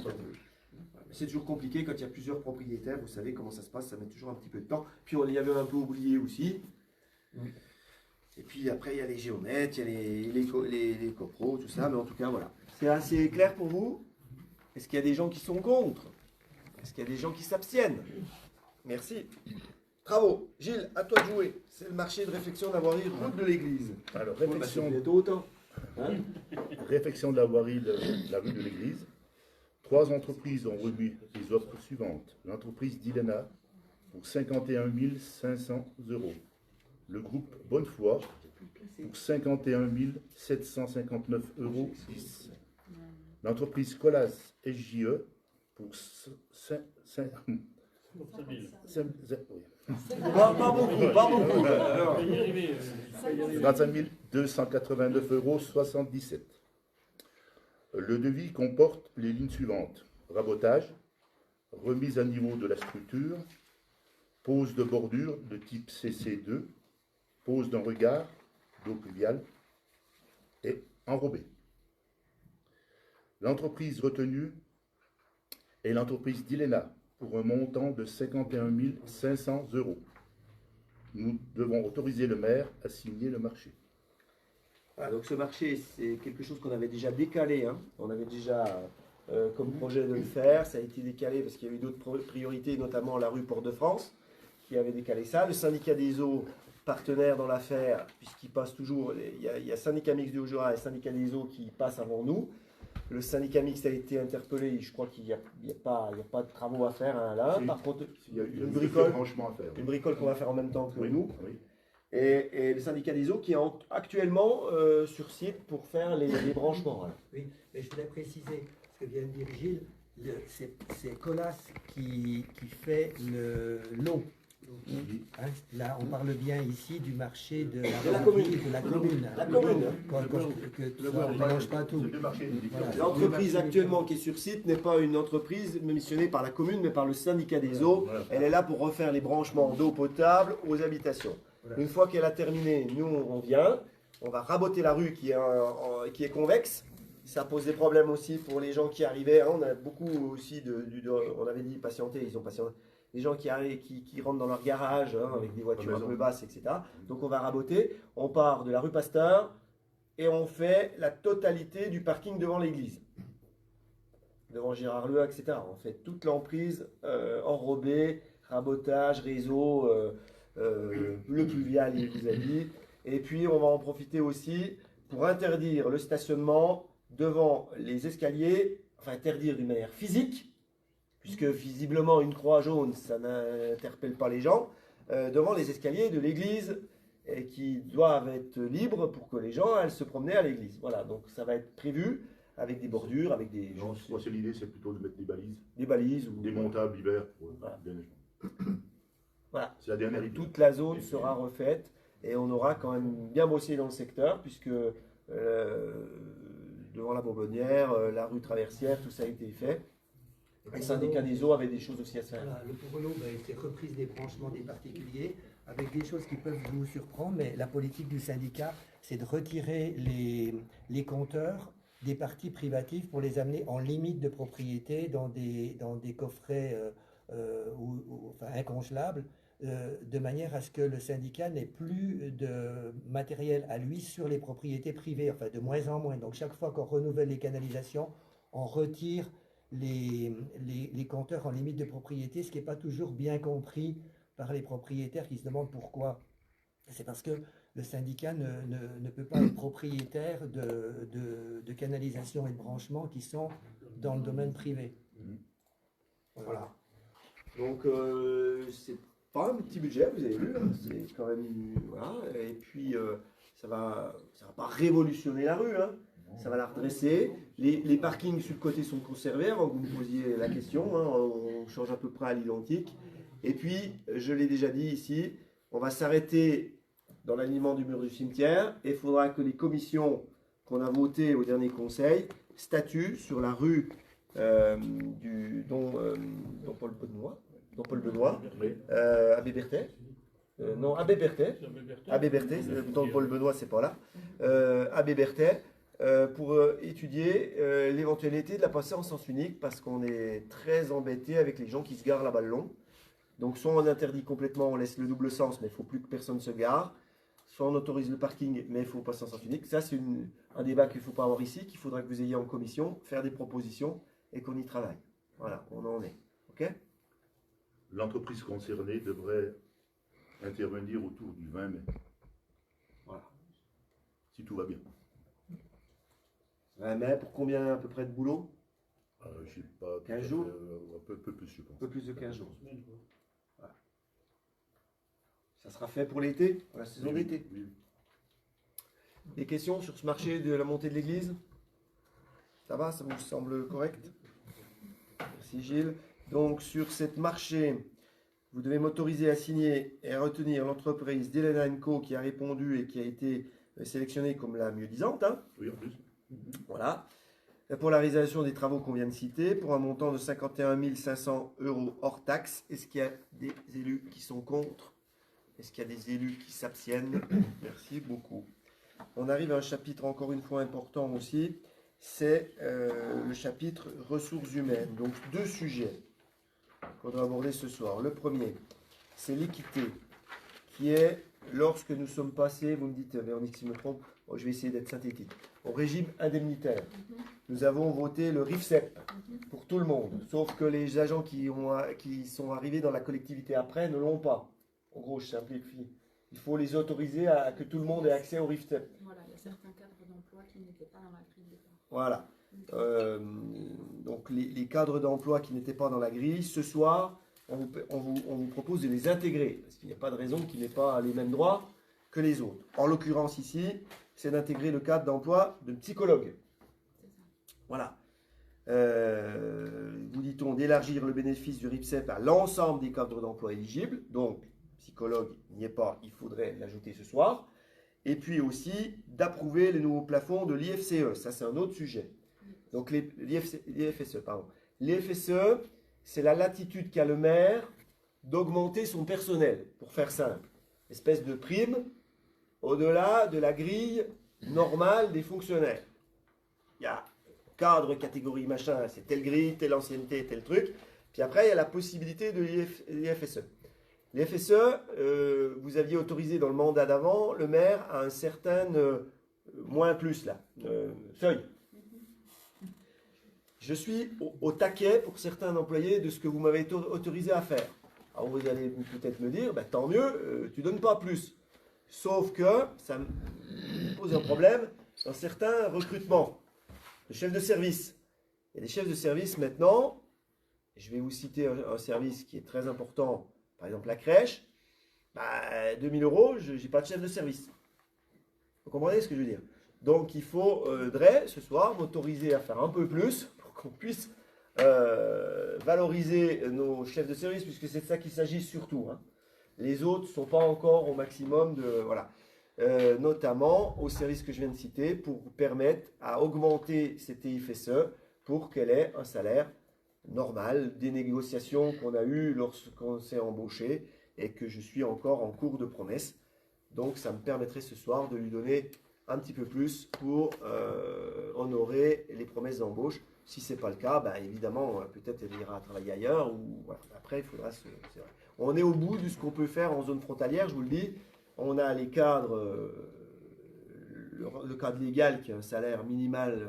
C'est toujours compliqué quand il y a plusieurs propriétaires, vous savez comment ça se passe, ça met toujours un petit peu de temps. Puis on y avait un peu oublié aussi. Et puis après, il y a les géomètres, il y a les copros, tout ça, mais en tout cas, voilà. C'est assez clair pour vous? Est-ce qu'il y a des gens qui sont contre? Est-ce qu'il y a des gens qui s'abstiennent? Merci. Bravo. Gilles, à toi de jouer. C'est le marché de réfection de la voirie route de l'église. Alors, réfection bientôt autant. Hein? Réfection de la voirie de la rue de l'église. 3 entreprises ont remis les offres suivantes. L'entreprise d'Ilena pour 51 500 €. Le groupe Bonnefoy pour 51 759 €. L'entreprise Colas SJE pour Pas beaucoup. 35 289 €77. Le devis comporte les lignes suivantes. Rabotage, remise à niveau de la structure, pose de bordure de type CC2, pose d'un regard d'eau pluviale et enrobé. L'entreprise retenue est l'entreprise d'Ilena pour un montant de 51 500 €. Nous devons autoriser le maire à signer le marché. Voilà, donc ce marché, c'est quelque chose qu'on avait déjà décalé. Hein. On avait déjà comme projet de le faire. Ça a été décalé parce qu'il y a eu d'autres priorités, notamment la rue Port-de-France, qui avait décalé ça. Le syndicat des eaux, partenaire dans l'affaire, puisqu'il passe toujours, il y a syndicat mixte du Haut-Jura et syndicat des eaux qui passent avant nous. Le syndicat mixte a été interpellé, je crois qu'il n'y a pas de travaux à faire hein, là. Si. Par contre, Il y a une bricole, franchement à faire. une bricole qu'on va faire en même temps que Oui, nous. oui. Et le syndicat des eaux qui est actuellement sur site pour faire les branchements. Voilà. Oui, mais je voulais préciser ce que vient de dire Gilles. C'est Colas qui fait l'eau. Hein, là, on parle bien ici du marché de la commune. De la commune. La commune. On ne mélange pas tout. Voilà. L'entreprise actuellement qui est sur site n'est pas une entreprise missionnée par la commune, mais par le syndicat des eaux. Elle est là pour refaire les branchements d'eau potable aux habitations. Voilà. Une fois qu'elle a terminé, nous on vient, on va raboter la rue qui est convexe. Ça pose des problèmes aussi pour les gens qui arrivaient. Hein. On a beaucoup aussi on avait dit patienter, ils ont patienté. Les gens qui arrivent, qui rentrent dans leur garage hein, avec des voitures un peu basses, etc. Donc on va raboter. On part de la rue Pasteur et on fait la totalité du parking devant l'église. Devant Gérard Leu, etc. On fait toute l'emprise enrobée, rabotage, réseau, le pluvial et vis-à-vis. Et puis on va en profiter aussi pour interdire le stationnement devant les escaliers, enfin interdire d'une manière physique, puisque visiblement une croix jaune, ça n'interpelle pas les gens, devant les escaliers de l'église, et qui doivent être libres pour que les gens aillent se promener à l'église. Voilà, donc ça va être prévu avec des bordures, avec des... Non, moi, c'est l'idée, c'est plutôt de mettre des balises. Des balises. Ou... Démontables l'hiver pour voilà. le déneigement. Voilà. C'est la dernière idée. Toute la zone sera refaite, et on aura quand même bien bossé dans le secteur, puisque devant la Bourbonnière, la rue Traversière, tout ça a été fait. Les syndicats des eaux avaient des choses aussi à faire. Voilà, le Pourreau, c'est reprise des branchements des particuliers, avec des choses qui peuvent vous surprendre, mais la politique du syndicat, c'est de retirer les compteurs des parties privatives pour les amener en limite de propriété dans des coffrets enfin, incongelables, de manière à ce que le syndicat n'ait plus de matériel à lui sur les propriétés privées, enfin de moins en moins. Donc chaque fois qu'on renouvelle les canalisations, on retire les compteurs en limite de propriété, ce qui n'est pas toujours bien compris par les propriétaires qui se demandent pourquoi. C'est parce que le syndicat ne peut pas être propriétaire de canalisations et de branchements qui sont dans le domaine privé. Voilà. Donc c'est pas un petit budget, vous avez vu, hein, c'est quand même... Voilà. Et puis ça va pas révolutionner la rue, hein. Ça va la redresser. Les parkings sur le côté sont conservés, avant que vous me posiez la question. Hein, on change à peu près à l'identique. Et puis, je l'ai déjà dit ici, on va s'arrêter dans l'alignement du mur du cimetière. Et il faudra que les commissions qu'on a votées au dernier conseil statuent sur la rue dont Paul Benoît, Abbé Berthet. Non, Abbé Berthet. Abbé Berthet, dont Paul Benoît, c'est pas là. Abbé Berthet. Pour étudier l'éventualité de la passer en sens unique parce qu'on est très embêté avec les gens qui se garent là-bas le long. Donc soit on interdit complètement, on laisse le double sens mais il ne faut plus que personne se gare, soit on autorise le parking mais il faut passer en sens unique. Ça c'est un débat qu'il ne faut pas avoir ici, qu'il faudra que vous ayez en commission, faire des propositions et qu'on y travaille. Voilà, on en est. Ok ? L'entreprise concernée devrait intervenir autour du 20 mai. Voilà. Si tout va bien. Mais pour combien à peu près de boulot? Je sais pas. 15 jours? Un peu plus, je pense. Un peu plus de 15 jours. Voilà. Ça sera fait pour l'été, pour la saison d'été. Oui. Des questions sur ce marché de la montée de l'église? Ça va, ça vous semble correct? Merci Gilles. Donc sur cette marché, vous devez m'autoriser à signer et à retenir l'entreprise d'Elena & Co qui a répondu et qui a été sélectionnée comme la mieux disante. Hein? Oui, en plus. Voilà. pour la réalisation des travaux qu'on vient de citer, pour un montant de 51 500 € hors taxe. Est-ce qu'il y a des élus qui sont contre? Est-ce qu'il y a des élus qui s'abstiennent? Merci beaucoup. On arrive à un chapitre encore une fois important aussi, c'est le chapitre ressources humaines. Donc 2 sujets qu'on doit aborder ce soir. Le premier, c'est l'équité, qui est lorsque nous sommes passés, vous me dites, Véronique, si je me trompe, je vais essayer d'être synthétique, au régime indemnitaire. Nous avons voté le RIFSEP pour tout le monde, sauf que les agents qui sont arrivés dans la collectivité après ne l'ont pas. En gros, je simplifie. Il faut les autoriser à que tout le monde ait accès au RIFSEP. Voilà, il y a certains cadres d'emploi qui n'étaient pas dans la grille de départ. Voilà. Donc les cadres d'emploi qui n'étaient pas dans la grille, ce soir, on vous propose de les intégrer, parce qu'il n'y a pas de raison qu'ils n'aient pas les mêmes droits que les autres. En l'occurrence ici, c'est d'intégrer le cadre d'emploi de psychologue. Voilà. Vous dit-on d'élargir le bénéfice du RIFSEP à l'ensemble des cadres d'emploi éligibles. Donc, psychologue n'y est pas, il faudrait l'ajouter ce soir. Et puis aussi d'approuver les nouveaux plafonds de l'IFCE. Ça, c'est un autre sujet. Donc, l'IFSE, pardon. L'IFSE, c'est la latitude qu'a le maire d'augmenter son personnel, pour faire simple. Espèce de prime au-delà de la grille normale des fonctionnaires. Il y a cadre, catégorie, machin, c'est telle grille, telle ancienneté, tel truc. Puis après, il y a la possibilité de l'IFSE. L'IFSE, vous aviez autorisé dans le mandat d'avant le maire à un certain moins plus là, seuil. Je suis au taquet pour certains employés de ce que vous m'avez autorisé à faire. Alors vous allez peut-être me dire, bah, tant mieux, tu ne donnes pas plus. Sauf que ça me pose un problème dans certains recrutements de chefs de service. Il y a des chefs de service maintenant, je vais vous citer un service qui est très important, par exemple la crèche, bah, 2 000 €, je n'ai pas de chef de service. Vous comprenez ce que je veux dire? Donc il faudrait ce soir m'autoriser à faire un peu plus pour qu'on puisse valoriser nos chefs de service, puisque c'est de ça qu'il s'agit surtout. Hein. Les autres ne sont pas encore au maximum de... Voilà. Notamment au service que je viens de citer, pour permettre à augmenter cette IFSE pour qu'elle ait un salaire normal, des négociations qu'on a eues lorsqu'on s'est embauché et que je suis encore en cours de promesse. Donc ça me permettrait ce soir de lui donner un petit peu plus pour honorer les promesses d'embauche. Si ce n'est pas le cas, ben évidemment, peut-être elle ira travailler ailleurs. Ou, voilà. Après, il faudra se... On est au bout de ce qu'on peut faire en zone frontalière, je vous le dis. On a les cadres, le cadre légal qui a un salaire minimal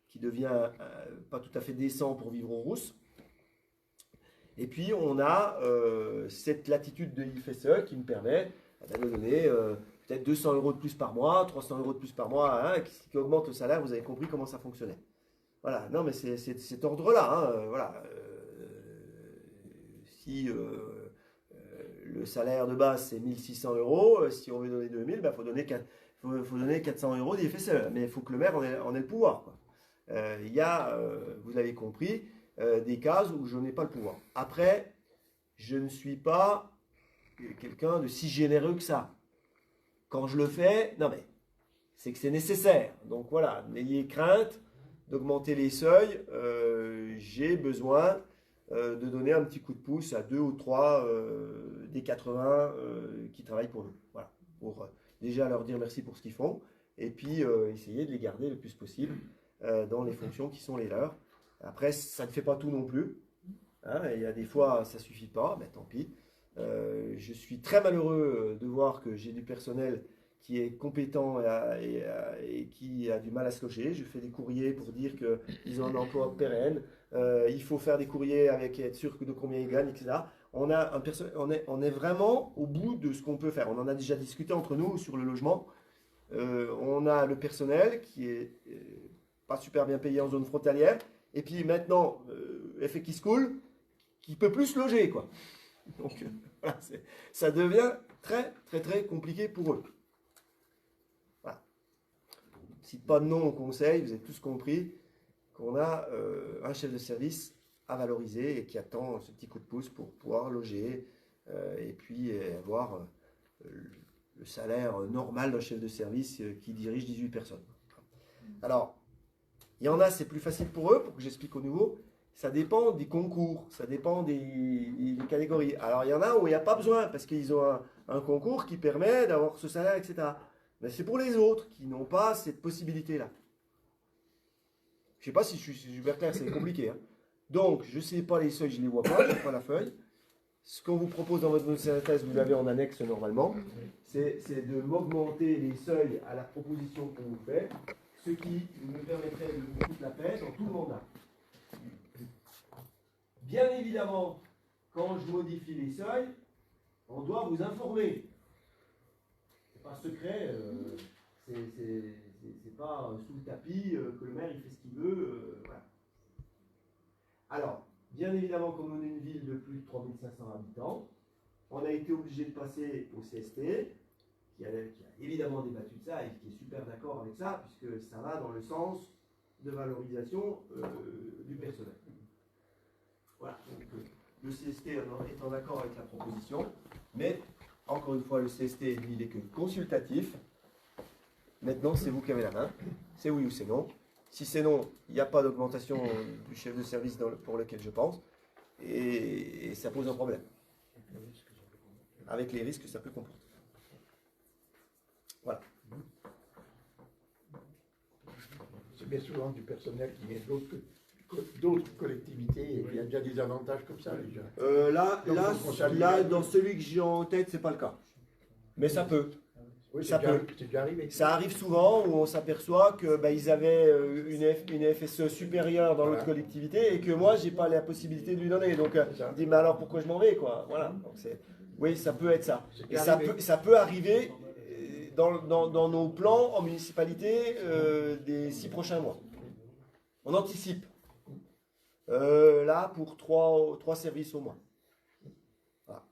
qui devient pas tout à fait décent pour vivre aux rousses. Et puis on a cette latitude de l'IFSE qui me permet de donner peut-être 200 € de plus par mois, 300 € de plus par mois, hein, qui augmente le salaire. Vous avez compris comment ça fonctionnait. Voilà, non mais c'est cet ordre-là. Hein, voilà. Si le salaire de base c'est 1 600 €, si on veut donner 2 000, il faut donner 400 € d'IFSE. Mais il faut que le maire en ait le pouvoir. Il y a, vous l'avez compris, des cases où je n'ai pas le pouvoir. Après, je ne suis pas quelqu'un de si généreux que ça. Quand je le fais, non mais c'est que c'est nécessaire. Donc voilà, n'ayez crainte d'augmenter les seuils. J'ai besoin de donner un petit coup de pouce à 2 ou 3 des 80 qui travaillent pour nous. Voilà, pour déjà leur dire merci pour ce qu'ils font et puis essayer de les garder le plus possible dans les fonctions qui sont les leurs. Après, ça ne fait pas tout non plus. Hein, il y a des fois, ça ne suffit pas, mais tant pis. Je suis très malheureux de voir que j'ai du personnel qui est compétent et qui a du mal à se loger. Je fais des courriers pour dire qu'ils ont un emploi pérenne. Il faut faire des courriers avec être sûr de combien ils gagnent, etc. On est vraiment au bout de ce qu'on peut faire. On en a déjà discuté entre nous sur le logement. On a le personnel qui est pas super bien payé en zone frontalière. Et puis maintenant, effet qui se coule, qui peut plus se loger, quoi. Donc voilà, ça devient très très très compliqué pour eux. Voilà. Je ne cite pas de nom au conseil, vous avez tous compris qu'on a un chef de service à valoriser et qui attend ce petit coup de pouce pour pouvoir loger et puis avoir le salaire normal d'un chef de service qui dirige 18 personnes. Alors, Il y en a, c'est plus facile pour eux, pour que j'explique au nouveau. Ça dépend des concours, ça dépend des catégories. Alors, il y en a où il n'y a pas besoin, parce qu'ils ont un concours qui permet d'avoir ce salaire, etc. Mais c'est pour les autres qui n'ont pas cette possibilité-là. Je ne sais pas si je suis super clair, c'est compliqué. Hein. Donc, je ne sais pas les seuils, je ne les vois pas, je n'ai pas la feuille. Ce qu'on vous propose dans votre dossier de thèse, vous l'avez en annexe normalement, c'est de m'augmenter les seuils à la proposition qu'on vous fait, ce qui me permettrait de vous foutre la paix dans tout le mandat. Bien évidemment, quand je modifie les seuils, on doit vous informer. C'est pas secret, c'est pas sous le tapis que le maire il fait ce qu'il veut. Voilà. Alors, bien évidemment, comme on est une ville de plus de 3500 habitants, on a été obligé de passer au CST, qui a évidemment débattu de ça et qui est super d'accord avec ça, puisque ça va dans le sens de valorisation du personnel. Voilà, donc le CST est en accord avec la proposition, mais encore une fois, le CST, il n'est que consultatif. Maintenant, c'est vous qui avez la main, c'est oui ou c'est non. Si c'est non, il n'y a pas d'augmentation du chef de service pour lequel je pense, et ça pose un problème, avec les risques que ça peut comporter. Voilà. C'est bien souvent du personnel qui vient d'autres collectivités, et il y a déjà des avantages comme ça déjà. Là, dans celui que j'ai en tête, c'est pas le cas. Mais ça peut. Oui, ça peut. C'est déjà arrivé. Ça arrive souvent où on s'aperçoit que ils avaient une FSE supérieure dans l'autre collectivité et que moi, j'ai pas la possibilité de lui donner. Donc, on dit, mais alors pourquoi je m'en vais, quoi. Voilà. Donc, oui, ça peut être ça. Et ça peut arriver dans nos plans en municipalité des 6 prochains mois. On anticipe. Là, pour 3 services au mois. Voilà.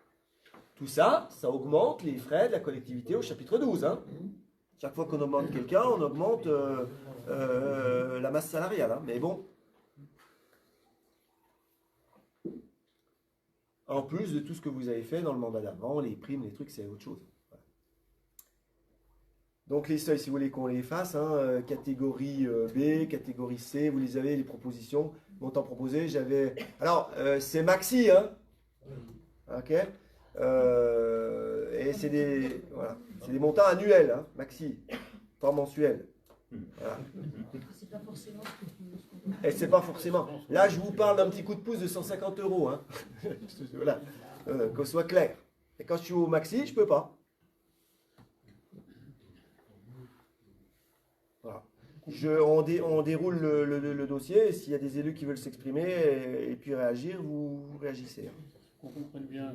Tout ça, ça augmente les frais de la collectivité au chapitre 12. Hein. Chaque fois qu'on augmente quelqu'un, on augmente la masse salariale. Hein. Mais bon, en plus de tout ce que vous avez fait dans le mandat d'avant, les primes, les trucs, c'est autre chose. Voilà. Donc les seuils, si vous voulez qu'on les fasse, hein, catégorie B, catégorie C, vous les avez, les propositions. Montant proposé, j'avais... Alors, c'est maxi, hein. Ok. Et c'est des montants annuels, hein, maxi, pas mensuels. Voilà. C'est pas forcément. Et c'est pas forcément. Là, je vous parle d'un petit coup de pouce de 150 €, hein. Voilà. Qu'on soit clair. Et quand je suis au maxi, je peux pas. Voilà. On déroule le dossier, et s'il y a des élus qui veulent s'exprimer et puis réagir, vous réagissez. Qu'on comprenne bien,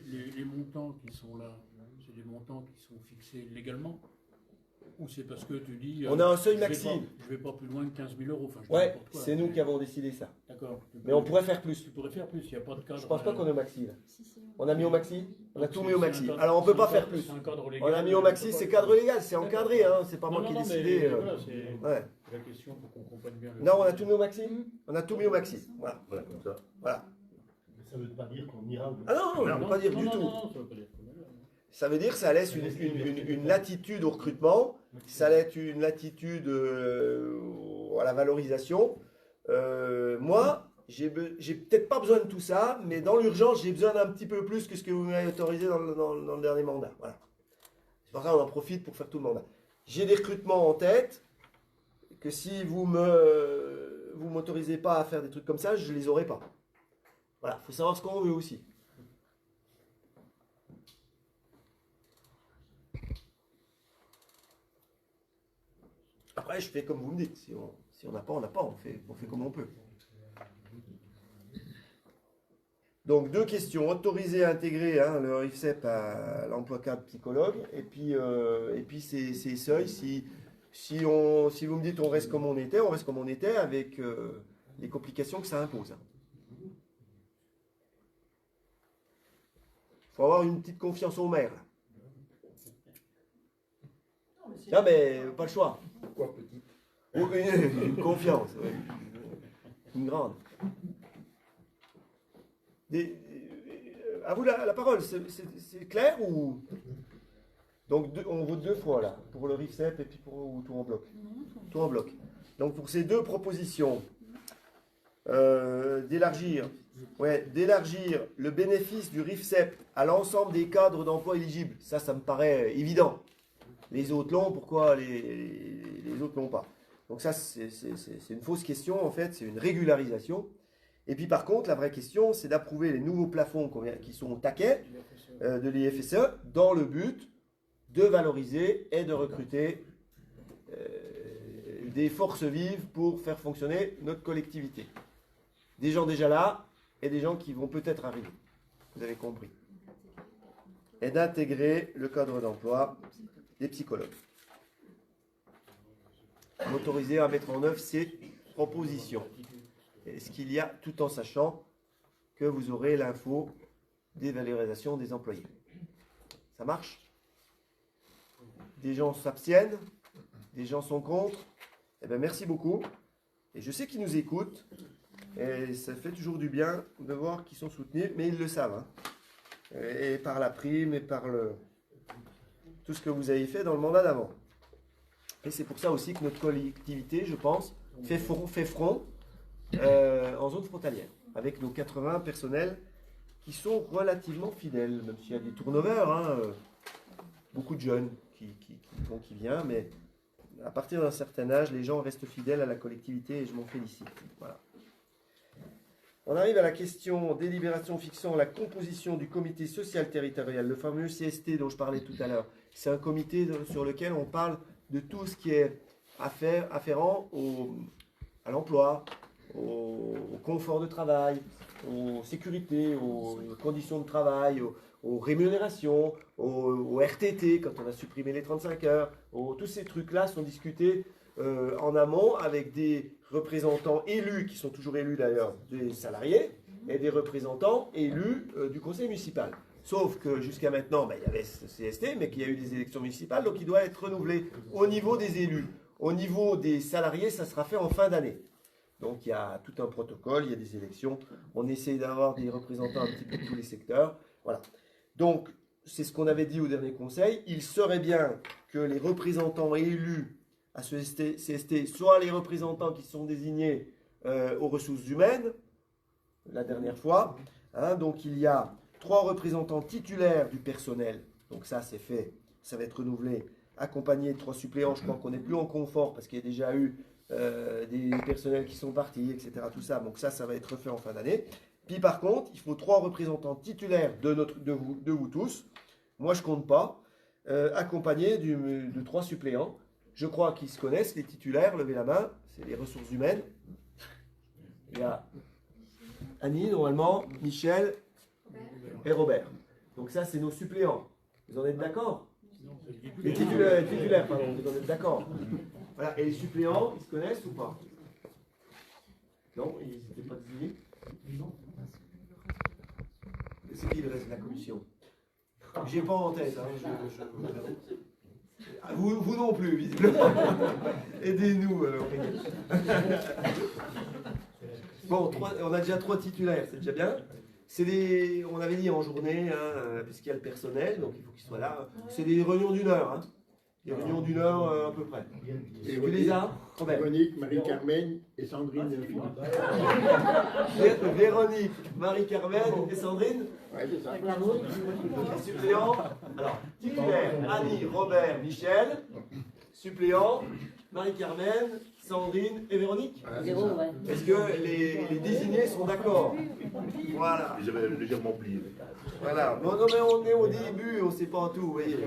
les montants qui sont là, c'est des montants qui sont fixés légalement? Ou c'est parce que tu dis... On a un seuil maxi. Je vais pas plus loin de 15 000 €. Enfin, ouais, c'est nous qui avons décidé ça. D'accord. Mais on pourrait faire plus. Tu pourrais faire plus, il n'y a pas de cadre. Je pense pas qu'on est au maxi là. On a mis au maxi. On a tout mis au maxi. Alors on peut pas faire plus. On a mis au maxi, c'est cadre légal, c'est encadré, hein. C'est pas moi qui ai décidé. Voilà, c'est la question pour qu'on comprenne bien. Non, on a tout mis au maxi. On a tout mis au maxi. Voilà. Voilà, comme ça. Voilà. Ça ne veut pas dire qu'on ira au... Ah non, ça ne veut pas dire du tout. Ça veut pas dire. Ça veut dire que ça laisse une latitude au recrutement, ça laisse une latitude à la valorisation. Moi, j'ai peut-être pas besoin de tout ça, mais dans l'urgence, j'ai besoin d'un petit peu plus que ce que vous m'avez autorisé dans le dernier mandat. Voilà. C'est pour ça qu'on en profite pour faire tout le mandat. J'ai des recrutements en tête que si vous m'autorisez pas à faire des trucs comme ça, je les aurai pas. Voilà, il faut savoir ce qu'on veut aussi. Après, je fais comme vous me dites. Si on n'a pas, on n'a pas. On fait comme on peut. Donc, 2 questions. Autoriser à intégrer le RIFSEP à l'emploi cadre psychologue. Et puis ces seuils. Si vous me dites on reste comme on était avec les complications que ça impose. Il faut avoir une petite confiance au maire. Non, mais pas le choix. Quoi, petite? Une confiance. Ouais. Une grande. À vous la parole, c'est clair ou... Donc on vote 2 fois là, pour le RIFSEP et puis pour tout en bloc. Tout en bloc. Donc pour ces deux propositions, d'élargir le bénéfice du RIFSEP à l'ensemble des cadres d'emploi éligibles, ça me paraît évident. Les autres l'ont, pourquoi les autres l'ont pas? Donc ça, c'est une fausse question, en fait, c'est une régularisation. Et puis par contre, la vraie question, c'est d'approuver les nouveaux plafonds qui sont au taquet de l'IFSE dans le but de valoriser et de recruter des forces vives pour faire fonctionner notre collectivité. Des gens déjà là et des gens qui vont peut-être arriver. Vous avez compris. Et d'intégrer le cadre d'emploi des psychologues. M'autoriser à mettre en œuvre ces propositions. Est-ce qu'il y a, tout en sachant que vous aurez l'info des valorisations des employés. Ça marche? Des gens s'abstiennent? Des gens sont contre? Eh bien, merci beaucoup. Et je sais qu'ils nous écoutent. Et ça fait toujours du bien de voir qu'ils sont soutenus, mais ils le savent. Hein. Et par la prime, et par tout ce que vous avez fait dans le mandat d'avant. Et c'est pour ça aussi que notre collectivité, je pense, fait front en zone frontalière, avec nos 80 personnels qui sont relativement fidèles, même s'il y a des turnovers, hein, beaucoup de jeunes qui viennent, mais à partir d'un certain âge, les gens restent fidèles à la collectivité et je m'en félicite. Voilà. On arrive à la question délibération fixant la composition du comité social territorial, le fameux CST dont je parlais tout à l'heure. C'est un comité sur lequel on parle de tout ce qui est afférent à l'emploi, au confort de travail, aux sécurités, aux conditions de travail, aux rémunérations, au RTT quand on a supprimé les 35 heures. Tous ces trucs-là sont discutés en amont avec des représentants élus, qui sont toujours élus d'ailleurs, des salariés, et des représentants élus du conseil municipal. Sauf que jusqu'à maintenant, il y avait ce CST, mais qu'il y a eu des élections municipales, donc il doit être renouvelé au niveau des élus. Au niveau des salariés, ça sera fait en fin d'année. Donc il y a tout un protocole, il y a des élections. On essaye d'avoir des représentants un petit peu de tous les secteurs. Voilà. Donc c'est ce qu'on avait dit au dernier conseil. Il serait bien que les représentants élus à ce CST soient les représentants qui sont désignés aux ressources humaines, la dernière fois. Hein, donc il y a 3 représentants titulaires du personnel. Donc ça c'est fait, ça va être renouvelé, accompagné de 3 suppléants. Je crois qu'on n'est plus en confort parce qu'il y a déjà eu des personnels qui sont partis, etc. Tout ça. Donc ça va être refait en fin d'année. Puis par contre, il faut 3 représentants titulaires de vous tous. Moi je compte pas. Accompagnés de 3 suppléants. Je crois qu'ils se connaissent, les titulaires, levez la main, c'est les ressources humaines. Il y a Annie, normalement, Michel et Robert. Donc ça, c'est nos suppléants. Vous en êtes d'accord? Les titulaires, pardon, vous en êtes d'accord? Voilà, et les suppléants, ils se connaissent ou pas? Non, ils n'étaient pas désignés? Non. C'est qui le reste de la commission? J'ai pas en tête, hein, vous non plus, visiblement. Aidez-nous, Bon, on a déjà 3 titulaires, c'est déjà bien. On avait dit en journée, hein, puisqu'il y a le personnel, donc il faut qu'ils soient là. C'est des réunions d'1 heure. Hein. Des réunions d'1 heure à peu près. Et tu les as, Robert? Véronique, Marie-Carmen et Sandrine Philippe. Véronique, Marie-Carmen et Sandrine? Oui, c'est ça. Suppléant. Alors, titulaire, Annie, Robert, Michel. Suppléant, Marie-Carmen, Sandrine et Véronique. Est-ce que les désignés sont d'accord? Voilà. J'avais légèrement oublié. Voilà. Bon, non, mais on est au début, on ne sait pas tout, vous voyez.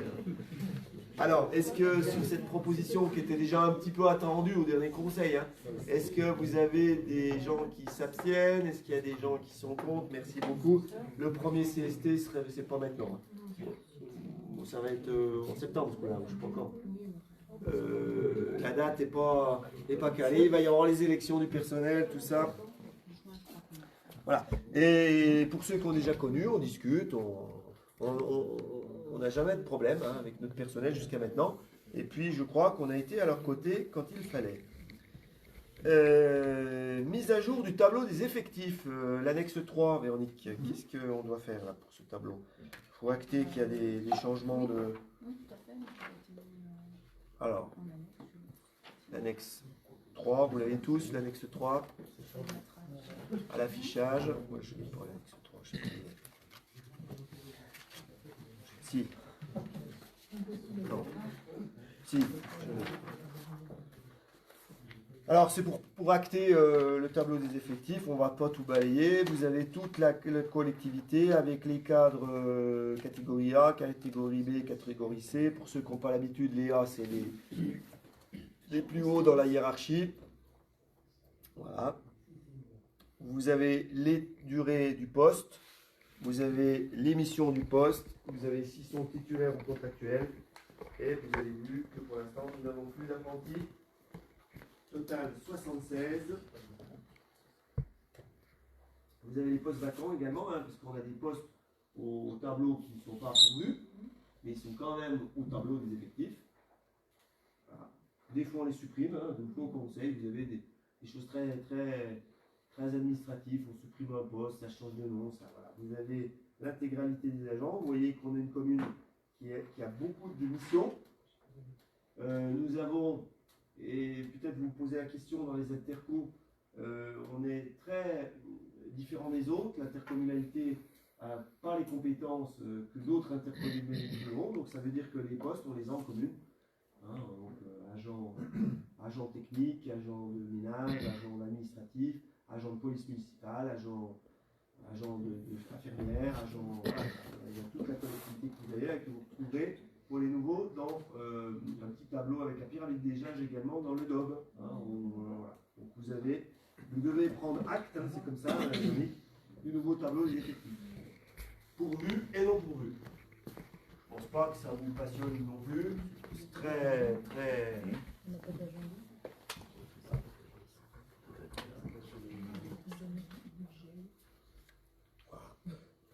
Alors, est-ce que sur cette proposition qui était déjà un petit peu attendue au dernier conseil, hein, est-ce que vous avez des gens qui s'abstiennent? Est-ce qu'il y a des gens qui sont contre? Merci beaucoup. Le premier CST, c'est pas maintenant. Hein. Bon, ça va être en septembre, ce coup-là, je ne sais pas quand. La date n'est pas calée. Il va y avoir les élections du personnel, tout ça. Voilà. Et pour ceux qui ont déjà connu, on discute, on n'a jamais de problème hein, avec notre personnel jusqu'à maintenant. Et puis, je crois qu'on a été à leur côté quand il fallait. Mise à jour du tableau des effectifs, l'annexe 3, Véronique. Qu'est-ce qu'on doit faire là, pour ce tableau? Il faut acter qu'il y a des changements de... Alors, l'annexe 3, vous l'avez tous, l'annexe 3, à l'affichage. Moi, je n'ai pas l'annexe 3, je sais pas. Si. Non. Si. Alors, c'est pour acter le tableau des effectifs. On ne va pas tout balayer. Vous avez toute la collectivité avec les cadres catégorie A, catégorie B, catégorie C. Pour ceux qui n'ont pas l'habitude, les A, c'est les plus hauts dans la hiérarchie. Voilà. Vous avez les durées du poste. Vous avez les missions du poste. Vous avez s'ils sont titulaires ou contractuels. Et vous avez vu que pour l'instant, nous n'avons plus d'apprentis. Total 76. Vous avez les postes vacants également, parce qu'on a des postes au tableau qui ne sont pas pourvus, mais ils sont quand même au tableau des effectifs. Voilà. Des fois on les supprime, des fois on conseille, vous avez des choses très administratives, on supprime un poste, ça change de nom, ça, voilà. Vous avez l'intégralité des agents, vous voyez qu'on a une commune qui a beaucoup de missions. Nous avons, et peut-être vous posez la question dans les intercos, on est très différents des autres. L'intercommunalité n'a pas les compétences que d'autres intercommunalités ont, donc ça veut dire que les postes, on les a en commune. Donc, agent technique, agent de ménage, agent administratif, agent de police municipale, agent infirmière, il y a toute la collectivité que vous avez, que vous retrouverez pour les nouveaux dans un petit tableau avec la pyramide des âges également dans le DOB. Voilà. Donc vous devez prendre acte, c'est comme ça, du nouveau tableau des effectifs. Pourvu et non pourvu. Je ne pense pas que ça vous passionne non plus. C'est très.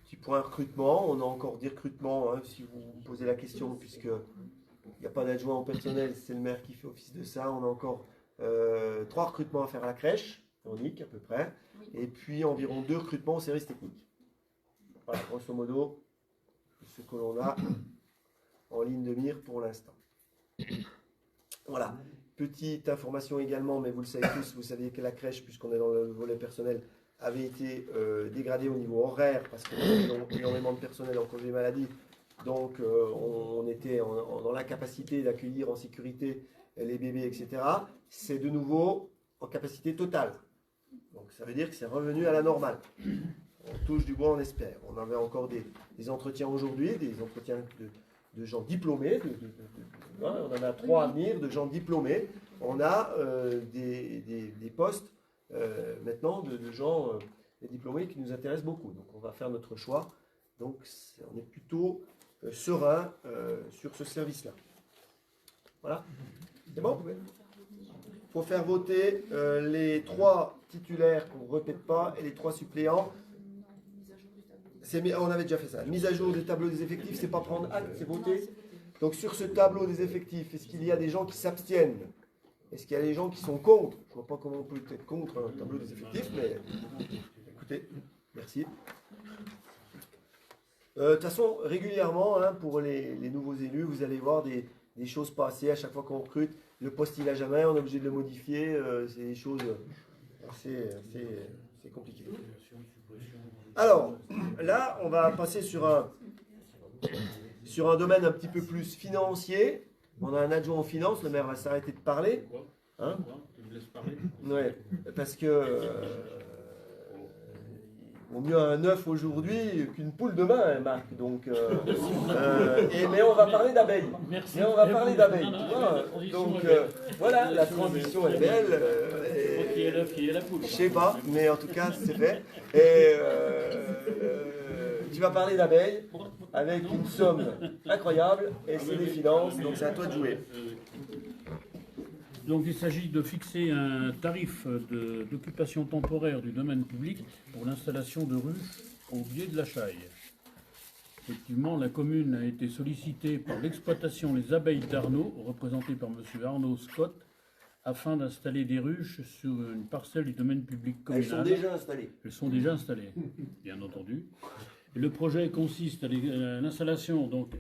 Petit point recrutement, on a encore des recrutements, si vous posez la question, puisque il n'y a pas d'adjoint au personnel, c'est le maire qui fait office de ça. On a encore 3 recrutements à faire à la crèche, unique à peu près, et puis environ 2 recrutements au service technique. Voilà, grosso modo, ce que l'on a en ligne de mire pour l'instant. Voilà, petite information également, mais vous le savez tous, vous saviez que la crèche, puisqu'on est dans le volet personnel, avait été dégradée au niveau horaire, parce qu'il y avait énormément de personnel en congé maladie. Donc on était dans l'incapacité d'accueillir en sécurité les bébés, etc. C'est de nouveau en capacité totale. Donc ça veut dire que c'est revenu à la normale. On touche du bois, on espère. On avait encore des entretiens aujourd'hui, des entretiens de gens diplômés. On en a 3 à venir, de gens diplômés. On a des postes maintenant de gens diplômés qui nous intéressent beaucoup. Donc on va faire notre choix. Donc on est plutôt serein sur ce service-là. Voilà. C'est bon ? Il faut faire voter les 3 titulaires qu'on ne répète pas et les 3 suppléants. On avait déjà fait ça. Mise à jour du tableau des effectifs, c'est pas prendre acte, c'est voter. Donc sur ce tableau des effectifs, est-ce qu'il y a des gens qui s'abstiennent ? Est-ce qu'il y a des gens qui sont contre ? Je ne vois pas comment on peut être contre un tableau des effectifs, mais écoutez, merci. De toute façon, régulièrement, pour les nouveaux élus, vous allez voir des choses passer à chaque fois qu'on recrute. Le poste, il n'a jamais, on est obligé de le modifier. C'est des choses assez compliquées. Alors, là, on va passer sur un domaine un petit peu plus financier. On a un adjoint en finance, le maire va s'arrêter de parler. Hein ? Ouais, parce que vaut mieux un œuf aujourd'hui qu'une poule demain, Marc. Donc, mais on va parler d'abeilles. Merci. Mais on va parler d'abeilles. Donc voilà, la transition est belle. Qui est l'œuf, qui est la poule. Je sais pas, mais en tout cas c'est fait. Et tu vas parler d'abeilles avec une somme incroyable et c'est des finances, donc c'est à toi de jouer. Donc il s'agit de fixer un tarif d'occupation temporaire du domaine public pour l'installation de ruches au biais de la Chaille. Effectivement, la commune a été sollicitée par l'exploitation Les Abeilles d'Arnaud, représentée par M. Arnaud Scott, afin d'installer des ruches sur une parcelle du domaine public communal. Elles sont déjà installées. Elles sont déjà installées, bien entendu. Et le projet consiste à l'installation, donc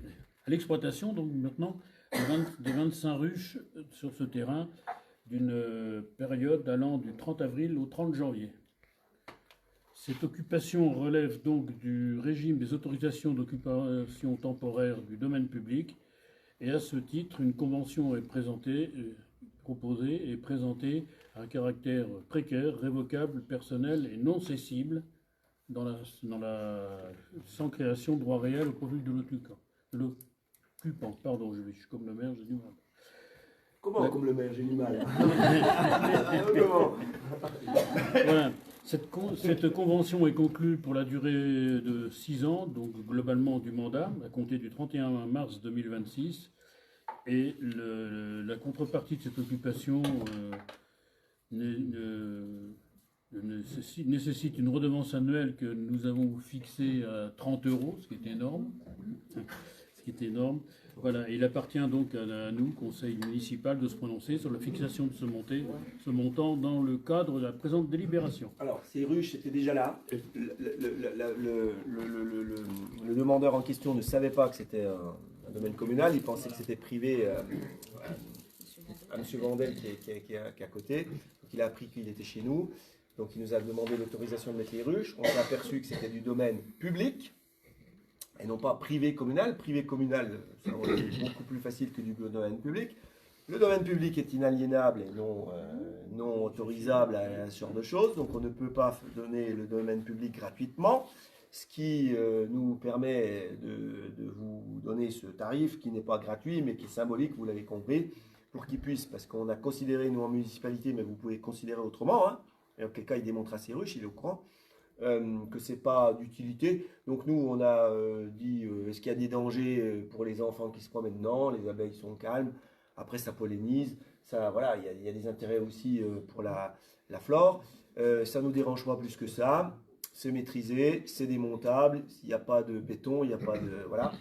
à l'exploitation, donc maintenant, de 25 ruches sur ce terrain d'une période allant du 30 avril au 30 janvier. Cette occupation relève donc du régime des autorisations d'occupation temporaire du domaine public et à ce titre, une convention est proposée et présentée à caractère précaire, révocable, personnel et non cessible sans création de droit réel au profit de l'occupant. Pardon, je suis comme le maire, j'ai du mal. Comment comme le maire, j'ai du mal. Voilà. Cette convention est conclue pour la durée de 6 ans, donc globalement du mandat, à compter du 31 mars 2026. Et la contrepartie de cette occupation nécessite une redevance annuelle que nous avons fixée à 30 €, ce qui est énorme. Voilà, et il appartient donc à nous, conseil municipal, de se prononcer sur la fixation de ce montant dans le cadre de la présente délibération. Alors, ces ruches étaient déjà là. Le demandeur en question ne savait pas que c'était un domaine communal. Il pensait que c'était privé à M. Vandel qui est à côté. Donc, il a appris qu'il était chez nous. Donc, il nous a demandé l'autorisation de mettre les ruches. On s'est aperçu que c'était du domaine public et non pas privé communal. Privé communal, c'est beaucoup plus facile que du domaine public. Le domaine public est inaliénable et non autorisable à ce genre de choses, donc on ne peut pas donner le domaine public gratuitement, ce qui nous permet de vous donner ce tarif qui n'est pas gratuit mais qui est symbolique, vous l'avez compris, pour qu'il puisse, parce qu'on a considéré, nous en municipalité, mais vous pouvez considérer autrement, hein, et en quel cas il démontre à ses ruches, il est au courant, que c'est pas d'utilité. Donc nous on a dit est-ce qu'il y a des dangers pour les enfants qui se promènent? Non, les abeilles sont calmes, après ça pollinise, ça, voilà, il y a des intérêts aussi pour la flore, ça nous dérange pas plus que ça, c'est maîtrisé, c'est démontable, il n'y a pas de béton, il n'y a pas de, voilà,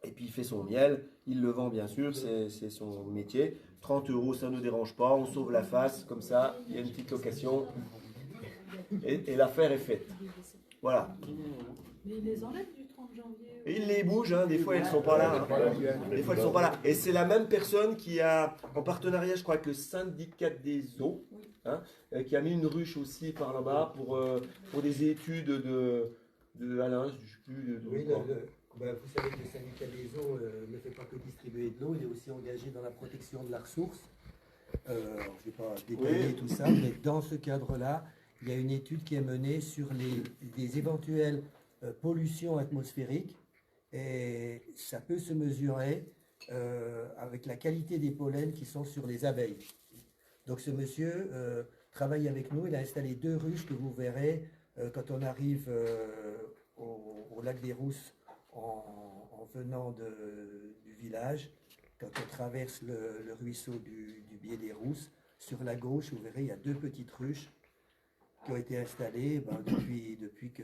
et puis il fait son miel, il le vend bien sûr, c'est son métier. 30 € ça ne nous dérange pas, on sauve la face comme ça, il y a une petite location et l'affaire est faite. Voilà. Mais ils les enlèvent du 30 janvier. Et ils les bougent, hein. Des fois elles ne sont pas là. Hein. Des fois elles ne sont pas là. Et c'est la même personne qui a, en partenariat je crois avec le syndicat des eaux, hein, qui a mis une ruche aussi par là-bas pour des études de Alain, je ne sais plus. Oui, vous savez que le syndicat des eaux ne fait pas que distribuer de l'eau, il est aussi engagé dans la protection de la ressource. Je ne vais pas détailler tout ça, mais dans ce cadre-là, il y a une étude qui est menée sur les éventuelles pollutions atmosphériques et ça peut se mesurer avec la qualité des pollens qui sont sur les abeilles. Donc ce monsieur travaille avec nous, il a installé 2 ruches que vous verrez quand on arrive au lac des Rousses en venant du village, quand on traverse le ruisseau du Biais des Rousses, sur la gauche, vous verrez, il y a 2 petites ruches qui ont été installées depuis que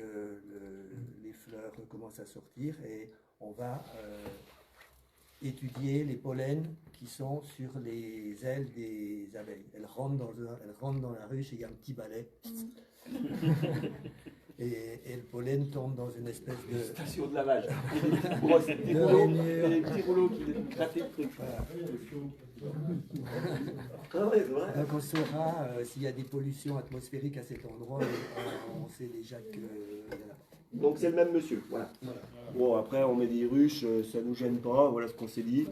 les fleurs commencent à sortir et on va étudier les pollens qui sont sur les ailes des abeilles. Elles rentrent dans la ruche et il y a un petit balai. Et le pollen tombe dans une espèce de station de lavage. Des petits rouleaux qui grattent le truc. Donc on saura s'il y a des pollutions atmosphériques à cet endroit. On sait déjà que. Donc c'est le même monsieur. Voilà. Bon, après on met des ruches, ça nous gêne pas. Voilà ce qu'on s'est dit.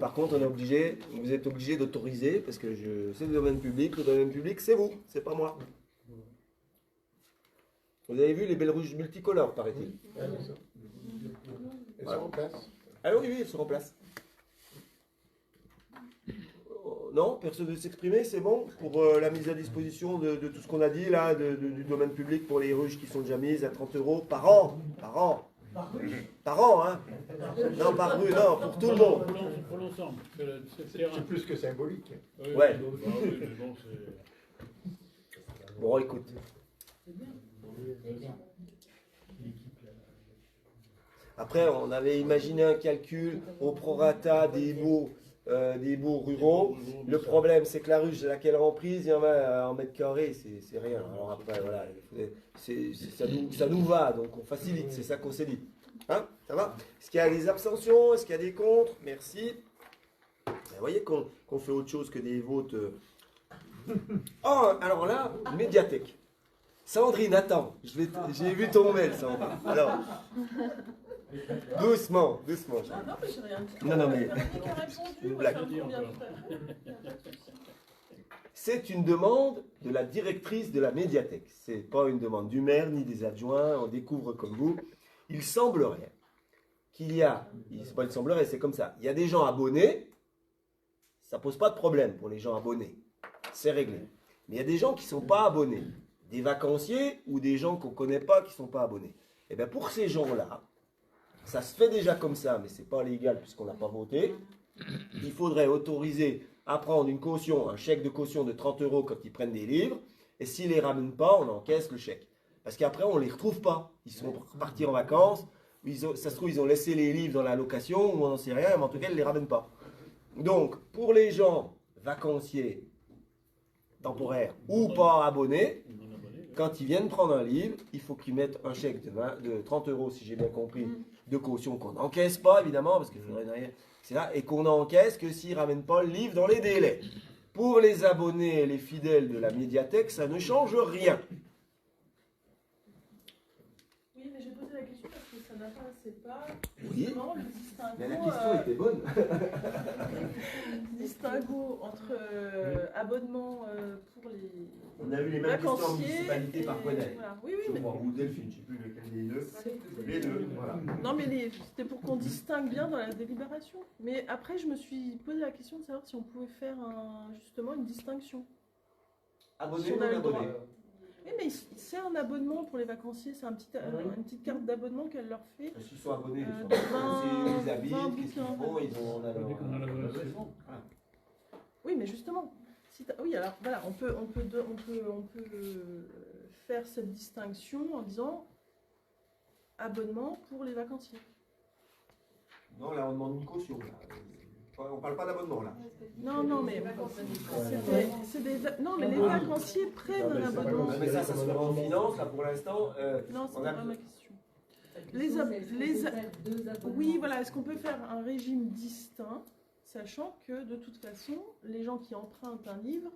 Par contre, vous êtes obligé d'autoriser parce que c'est le domaine public. Le domaine public, c'est vous, c'est pas moi. Vous avez vu les belles ruches multicolores, paraît-il. Elles sont en place. Ah oui, elles sont en place. Non, personne ne veut s'exprimer, c'est bon pour la mise à disposition de tout ce qu'on a dit là, du domaine public pour les ruches qui sont déjà mises à 30 € par an. Par an, hein. Non, par rue, non, pour tout le monde. Pour l'ensemble. C'est plus que symbolique. Ouais. Bon, écoute. Après, on avait imaginé un calcul au prorata des baux ruraux. Le problème, c'est que la ruche à laquelle on prise, il y en a en mètre carré, c'est rien. Alors après, voilà, ça nous va, donc on facilite, c'est ça qu'on s'est dit. Hein, ça va? Est-ce qu'il y a des abstentions? Est-ce qu'il y a des contre? Merci. Vous voyez qu'on fait autre chose que des votes. Oh, alors là, médiathèque. Sandrine, attends, j'ai vu ton mail, Sandrine. Alors, doucement. Non, mais j'ai rien dit. Non, mais... Véronique a répondu, Une moi, blague. c'est un trop bien fait. C'est une demande de la directrice de la médiathèque. C'est pas une demande du maire ni des adjoints. On découvre comme vous. Il semblerait qu'il y a, c'est pas il semblerait, c'est comme ça. Il y a des gens abonnés. Ça pose pas de problème pour les gens abonnés. C'est réglé. Mais il y a des gens qui sont pas abonnés. Des vacanciers ou des gens qu'on connaît pas qui sont pas abonnés. Et bien pour ces gens-là, ça se fait déjà comme ça, mais c'est pas légal puisqu'on n'a pas voté. Il faudrait autoriser à prendre une caution, un chèque de caution de 30 € quand ils prennent des livres. Et s'ils ne les ramènent pas, on encaisse le chèque. Parce qu'après, on ne les retrouve pas. Ils sont partis en vacances. Ça se trouve, ils ont laissé les livres dans la location ou on n'en sait rien, mais en tout cas, ils ne les ramènent pas. Donc, pour les gens vacanciers, temporaires ou pas abonnés, quand ils viennent prendre un livre, il faut qu'ils mettent un chèque de 30 €, si j'ai bien compris, de caution qu'on n'encaisse pas, évidemment, parce que je voudrais rien. C'est là, et qu'on n'encaisse que s'ils ne ramènent pas le livre dans les délais. Pour les abonnés et les fidèles de la médiathèque, ça ne change rien. Oui, mais j'ai posé la question parce que ça n'apparaissait pas. Oui, Justement, le distinguo, mais la question était bonne. distinguo entre abonnement pour les On a eu les mêmes questions en vacanciers municipalité et- par Gwenaël. voilà. Oui, oui, mais... Ou Delphine, je ne sais plus lequel des deux. Les deux, voilà. Non, mais c'était pour qu'on distingue bien dans la délibération. Mais après, je me suis posé la question de savoir si on pouvait faire justement une distinction. Abonné Si ou on a non le droit. abonné? Oui, mais c'est un abonnement pour les vacanciers, c'est une petite carte d'abonnement qu'elle leur fait. S'ils sont abonnés, ils sont de abonnés. Ils 20 habitent, qu'est-ce qu'ils font, ils ont Oui, mais justement, oui, alors voilà, on peut faire cette distinction en disant abonnement pour les vacanciers. Non, là, on demande une caution. Là. On ne parle pas d'abonnement, là. Non, mais non, mais les vacanciers prennent un abonnement. Mais ça se fera en finance, là, pour l'instant. Non, c'est pas ma question. Oui, voilà, est-ce qu'on peut faire un régime distinct, sachant que de toute façon, les gens qui empruntent un livre,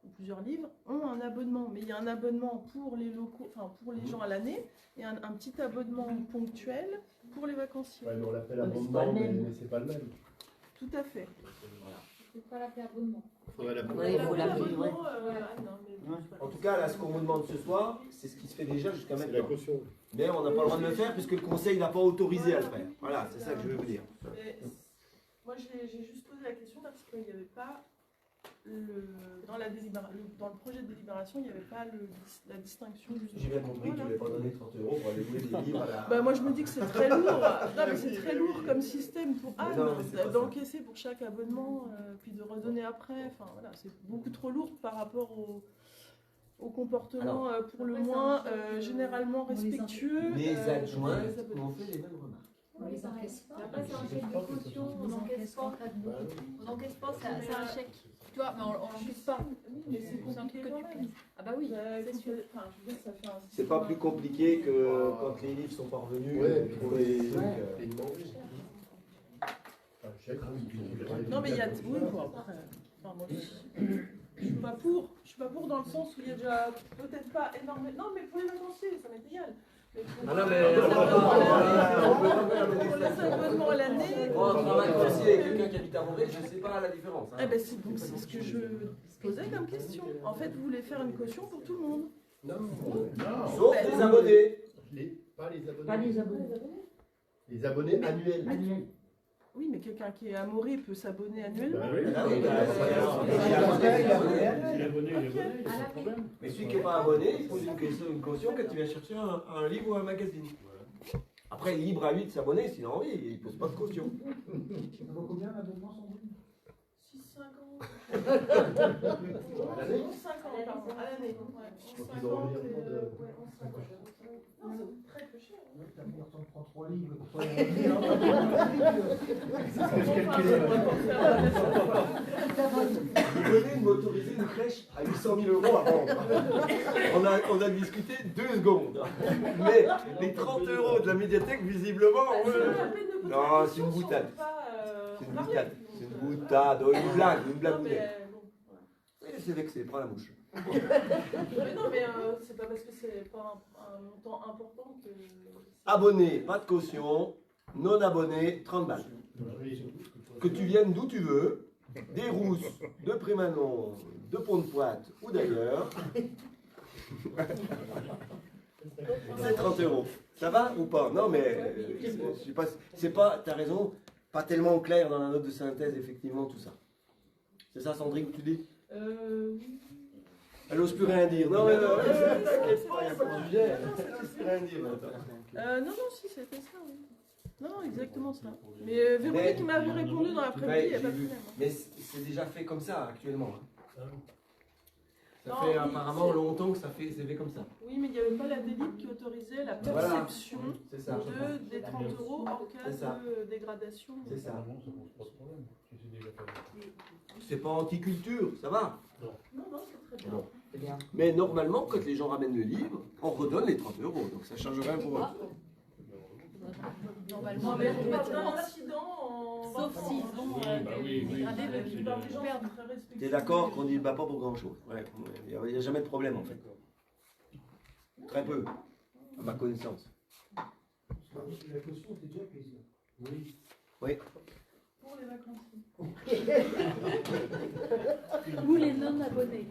ou plusieurs livres, ont un abonnement. Mais il y a un abonnement pour les locaux, enfin pour les gens à l'année, et un petit abonnement ponctuel pour les vacanciers. Ouais, mais on l'appelle abonnement, mais c'est pas le même. Tout à fait. Il ne faut pas l'appeler abonnement. Oui, il faut l'appeler, ouais. En tout cas, là, ce qu'on vous demande ce soir, c'est ce qui se fait déjà jusqu'à C'est la maintenant. caution. Mais on n'a pas le droit de le faire puisque le conseil n'a pas autorisé à le faire. Voilà, c'est ça que je veux vous dire. Mais moi, j'ai juste posé la question parce qu'il n'y avait pas, dans le projet de délibération, il n'y avait pas la distinction. J'ai bien compris que tu ne voulais pas donner 30 € pour aller louer des livres à la... Bah, moi, je me dis que c'est très lourd. Non, mais c'est très lourd comme système pour Anne, non, mais c'est pas d'encaisser pour chaque abonnement, puis de redonner après. Enfin, voilà, c'est beaucoup trop lourd par rapport au comportement pour le moins généralement respectueux. Les adjoints ont fait les mêmes remarques. On les encaisse pas. Après, c'est un chèque de caution, on n'encaisse pas. On n'encaisse pas, c'est un chèque. Tu vois, mais on l'encaisse pas. Oui, mais c'est compliqué que tu quand même. payes. Ah bah oui, c'est sûr. Enfin, je veux dire, ça fait un C'est pas plus compliqué que quand les livres sont parvenus pour les trucs. Non, mais il y a. Oui, quoi. Après, enfin, moi, je suis pas pour dans le sens où il y a déjà peut-être pas énormément. Non, mais pour les vacanciers, ça m'est égal. Ah non, mais pour les abonnements à l'année. Entre un vacancier et quelqu'un qui habite à Morée, je ne sais pas la différence. Eh ben, c'est ce que je posais comme question. En fait, vous voulez faire une caution pour tout le monde. Non. Sauf les abonnés. Pas les abonnés. Pas les abonnés. Les abonnés annuels. Annuels. Oui, mais quelqu'un qui est à Morée peut s'abonner annuellement. Bah oui. Ah oui, Il est abonné, pas de problème. mais celui qui n'est pas abonné, il pose une caution quand tu viens chercher un livre ou un magazine. Après, il est libre à lui de s'abonner s'il a envie, il ne pose pas de caution. Ça vaut combien l'abonnement, Sandrine 6,50. 5 ans, pardon, à l'année. Donc ils ont remis en compte de... Non, c'est très peu cher. T'as mis le temps de prendre 3 livres. Vous venez de m'autoriser une crèche à 800 000 € à vendre. On a discuté 2 secondes. Mais les 30 € de la médiathèque, visiblement, non, c'est une boutade. C'est une boutade. que... Une boutade, une blague, une blague. Non, mais bon, voilà. C'est vexé, prends la mouche. Mais non, mais c'est pas parce que c'est pas un montant important que... Abonné, pas de caution. Non abonné, 30 balles. Que tu viennes d'où tu veux, des Rousses, de Prémanon, de Pont-de-Pointe ou d'ailleurs, c'est 30 €. Ça va ou pas? Non, mais je sais pas, c'est pas, t'as raison, pas tellement clair dans la note de synthèse, effectivement, tout ça. C'est ça, Sandrine, que tu dis? Elle n'ose plus rien dire. Non, mais t'inquiète pas, il n'y a pas de sujet. Elle n'ose plus rien dire maintenant. non, si, c'était ça, oui. Non, exactement ça. Mais Véronique m'avait répondu dans l'après-midi, il n'y a pas de problème. Mais c'est déjà fait comme ça, actuellement. Ça Non, fait apparemment longtemps que c'est fait comme ça. Oui, mais il n'y avait pas la délite qui autorisait la perception des 30 € en cas de dégradation. C'est ça. C'est pas anticulture, ça va? Non, c'est très bien. Bon. Mais normalement, quand les gens ramènent le livre, on redonne les 30 €. Donc ça ne change rien pour eux. Normalement, mais on va faire un accident sauf s'ils ont dégradé le perdre. T'es d'accord qu'on n'y bat pas pour grand chose? Ouais, il n'y a jamais de problème en fait. Très peu, à ma connaissance. La caution était déjà prise. Oui. Oui. Pour les vacances. Ou les non-abonnés.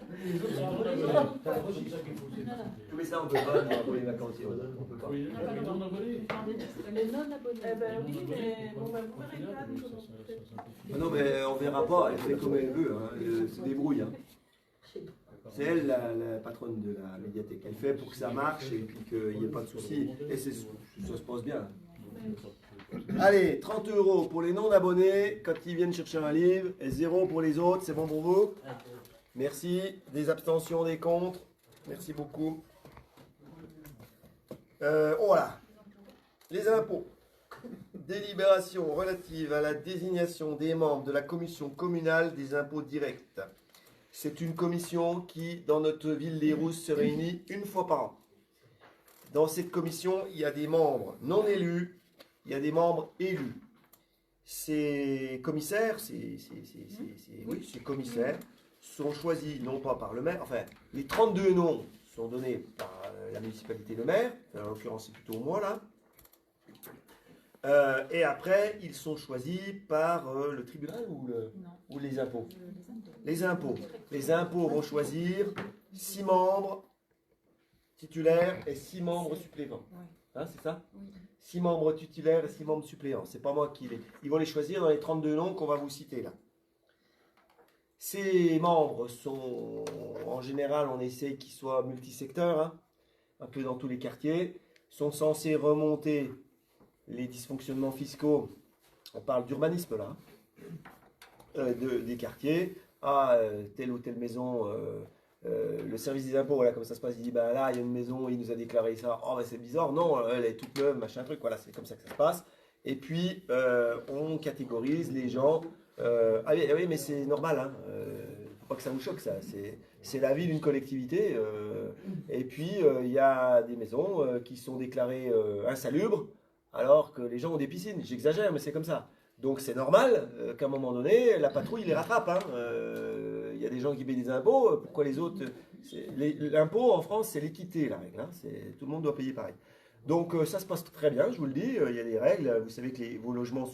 Mais ça, on ne peut pas pour les vacanciers. On peut pas. Les non-abonnés. Eh ben oui, mais bon, vous verrez pas. Non, mais on verra pas. Elle fait comme elle veut. Hein. Elle se débrouille. Hein. C'est elle la patronne de la médiathèque. Elle fait pour que ça marche et puis qu'il n'y ait pas de soucis. Et ça se passe bien. Allez, 30 € pour les non-abonnés quand ils viennent chercher un livre et 0 pour les autres. C'est bon pour vous? Merci. Des abstentions, des contre. Merci beaucoup. Voilà. Les impôts. Délibération relative à la désignation des membres de la commission communale des impôts directs. C'est une commission qui, dans notre ville des Rousses, se réunit une fois par an. Dans cette commission, il y a des membres non élus, il y a des membres élus. Ces commissaires, ces commissaires sont choisis non pas par le maire, enfin, les 32 noms sont donnés par la municipalité, le maire, en l'occurrence c'est plutôt moi là. Et après, ils sont choisis par le tribunal ou les impôts? Les impôts. Les impôts vont choisir 6 membres titulaires et 6 membres suppléants. Hein, c'est ça? 6 membres titulaires et 6 membres suppléants. C'est pas moi qui les... Ils vont les choisir dans les 32 noms qu'on va vous citer là. Ces membres sont, en général, on essaie qu'ils soient multisecteurs, hein, un peu dans tous les quartiers, sont censés remonter les dysfonctionnements fiscaux, on parle d'urbanisme là, des quartiers, telle ou telle maison, le service des impôts, voilà, comme ça se passe, il dit, bah là, il y a une maison, il nous a déclaré ça, oh bah c'est bizarre, non, elle est toute neuve, machin truc, voilà, c'est comme ça que ça se passe. Et puis, on catégorise les gens, oui, mais c'est normal, hein, faut pas que ça vous choque ça, c'est la vie d'une collectivité, et puis il y a des maisons qui sont déclarées insalubres, alors que les gens ont des piscines. J'exagère, mais c'est comme ça. Donc c'est normal qu'à un moment donné, la patrouille les rattrape. Il y a des gens qui payent des impôts, pourquoi les autres... L'impôt en France, c'est l'équité, la règle. Hein, tout le monde doit payer pareil. Donc ça se passe très bien, je vous le dis. Il y a des règles. Vous savez que vos logements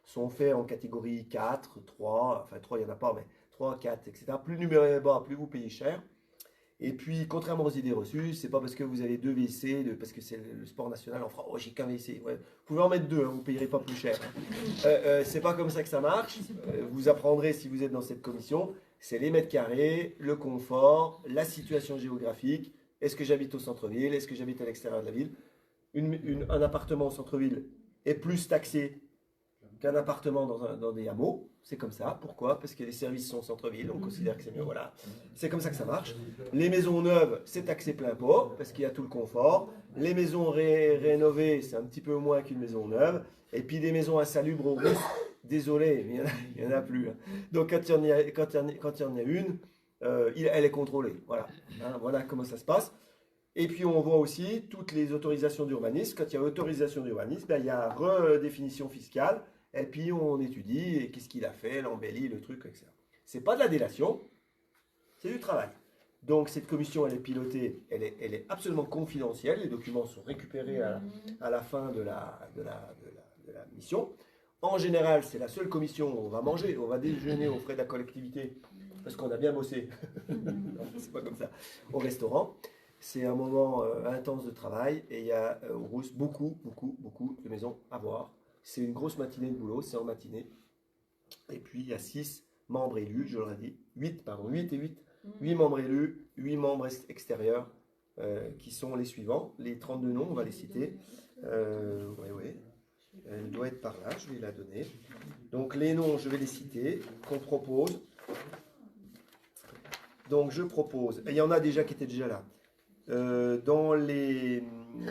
sont faits en catégorie 4, 3, enfin 3, il n'y en a pas, mais 3, 4, etc. Plus le numéro est bas, plus vous payez cher. Et puis, contrairement aux idées reçues, c'est pas parce que vous avez 2 WC, parce que c'est le sport national en France, oh j'ai qu'un WC. Ouais. Vous pouvez en mettre 2, hein, vous ne payerez pas plus cher. C'est pas comme ça que ça marche. Vous apprendrez si vous êtes dans cette commission. C'est les mètres carrés, le confort, la situation géographique. Est-ce que j'habite au centre-ville? Est-ce que j'habite à l'extérieur de la ville? Un appartement au centre-ville est plus taxé qu'un appartement dans des hameaux. C'est comme ça. Pourquoi? Parce que les services sont au centre-ville, on considère que c'est mieux. Voilà. C'est comme ça que ça marche. Les maisons neuves, c'est taxé plein pot, parce qu'il y a tout le confort. Les maisons rénovées, c'est un petit peu moins qu'une maison neuve. Et puis des maisons insalubres aux Rousses, désolé, mais il n'y en a plus. Donc quand il y en a une, elle est contrôlée. Voilà. Hein, voilà comment ça se passe. Et puis on voit aussi toutes les autorisations d'urbanisme. Quand il y a autorisation d'urbanisme, il y a redéfinition fiscale. et puis on étudie, et qu'est-ce qu'il a fait, l'embellit, le truc, etc. C'est pas de la délation, c'est du travail. Donc cette commission, elle est pilotée, elle est absolument confidentielle, les documents sont récupérés à la fin de la mission. En général, c'est la seule commission où on va manger, on va déjeuner aux frais de la collectivité, parce qu'on a bien bossé, non, c'est pas comme ça, au restaurant. C'est un moment intense de travail, et il y a au Rousse beaucoup de maisons à voir. C'est une grosse matinée de boulot, c'est en matinée. Et puis il y a 6 membres élus, je l'aurais dit, 8 et 8. 8 membres élus, 8 membres extérieurs, qui sont les suivants. Les 32 noms, on va les citer. Oui. Elle doit être par là, je vais la donner. Donc les noms, je vais les citer, qu'on propose. Donc je propose, et il y en a déjà qui étaient déjà là. Dans les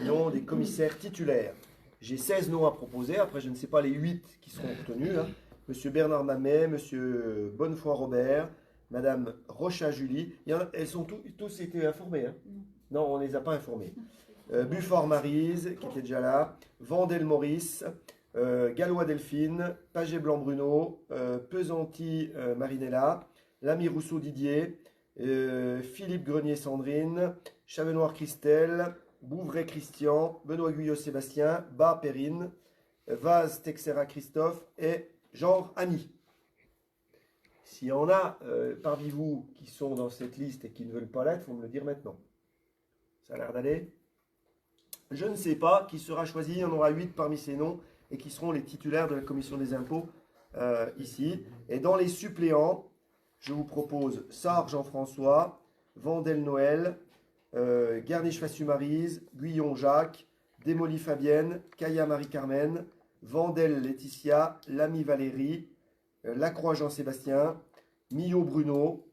noms des commissaires titulaires, j'ai 16 noms à proposer. Après, je ne sais pas les 8 qui seront retenus. Hein. Monsieur Bernard Mamet, Monsieur Bonnefoy Robert, Madame Rocha-Julie, elles sont tous été informées. Hein. Non, on ne les a pas informées. Buffort Maryse, qui était déjà là, Vandel Maurice, Gallois Delphine, Paget Blanc Bruno, Pesanti Marinella, Lamy Rousseau Didier, Philippe Grenier Sandrine, Chavenoir Christelle, Bouvray Christian, Benoît Guyot Sébastien, Bas Perrine, Vaz Texera Christophe et Genre Ami. S'il y en a parmi vous qui sont dans cette liste et qui ne veulent pas l'être, il faut me le dire maintenant. Ça a l'air d'aller. Je ne sais pas qui sera choisi. Il y en aura 8 parmi ces noms et qui seront les titulaires de la commission des impôts ici. Et dans les suppléants, je vous propose Sarre Jean-François, Vandel Noël, Garniche Fassu-Maryse, Guyon Jacques, Démoli Fabienne, Kaya Marie-Carmen, Vandel Laetitia, Lamy Valérie, Lacroix Jean-Sébastien, Millot Bruno,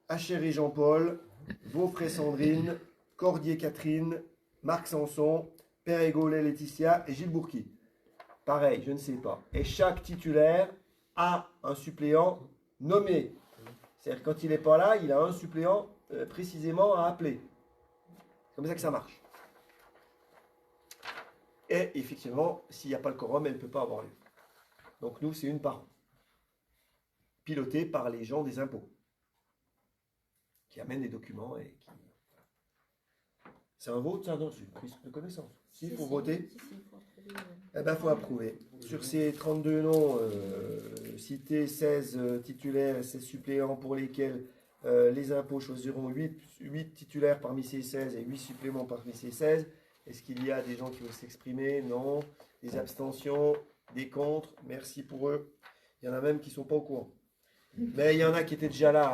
Achéry Jean-Paul, Vaufray Sandrine, Cordier Catherine, Marc Sanson, Pérégolet Laetitia et Gilles Bourqui. Pareil, je ne sais pas. Et chaque titulaire a un suppléant nommé. C'est-à-dire quand il n'est pas là, il a un suppléant précisément à appeler. C'est comme ça que ça marche. Et effectivement, s'il n'y a pas le quorum, elle ne peut pas avoir lieu. Donc nous, c'est une par an. Pilotée par les gens des impôts. Qui amènent les documents et qui... C'est un vote, ça? Non, c'est une prise de connaissance. Si, il faut voter. Eh bien, il faut approuver. Sur ces 32 noms cités, 16 titulaires et 16 suppléants pour lesquels les impôts choisiront 8 titulaires parmi ces 16 et 8 suppléments parmi ces 16. Est-ce qu'il y a des gens qui veulent s'exprimer? Non. Des abstentions? Des contre? Merci pour eux. Il y en a même qui ne sont pas au courant. Mais il y en a qui étaient déjà là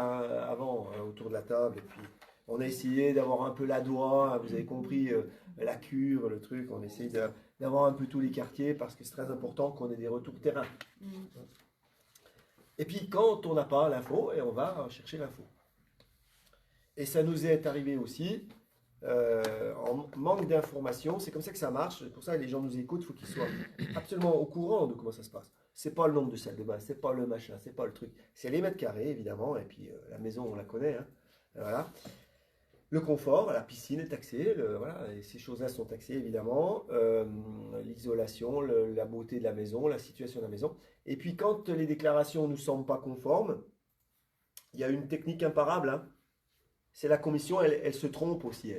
avant, autour de la table. Et puis, on a essayé d'avoir un peu la doigt, vous avez compris, la cure, le truc. On essaye d'avoir un peu tous les quartiers parce que c'est très important qu'on ait des retours terrain. Et puis, quand on n'a pas l'info, on va chercher l'info. Et ça nous est arrivé aussi, en manque d'informations. C'est comme ça que ça marche. C'est pour ça que les gens nous écoutent. Il faut qu'ils soient absolument au courant de comment ça se passe. C'est pas le nombre de salles de bain, c'est pas le machin, c'est pas le truc. C'est les mètres carrés, évidemment. Et puis, la maison, on la connaît. Hein. Voilà. Le confort, la piscine est taxée, voilà, et ces choses-là sont taxées évidemment, l'isolation, la beauté de la maison, la situation de la maison. Et puis quand les déclarations ne nous semblent pas conformes, il y a une technique imparable, hein. C'est la commission, elle se trompe aussi,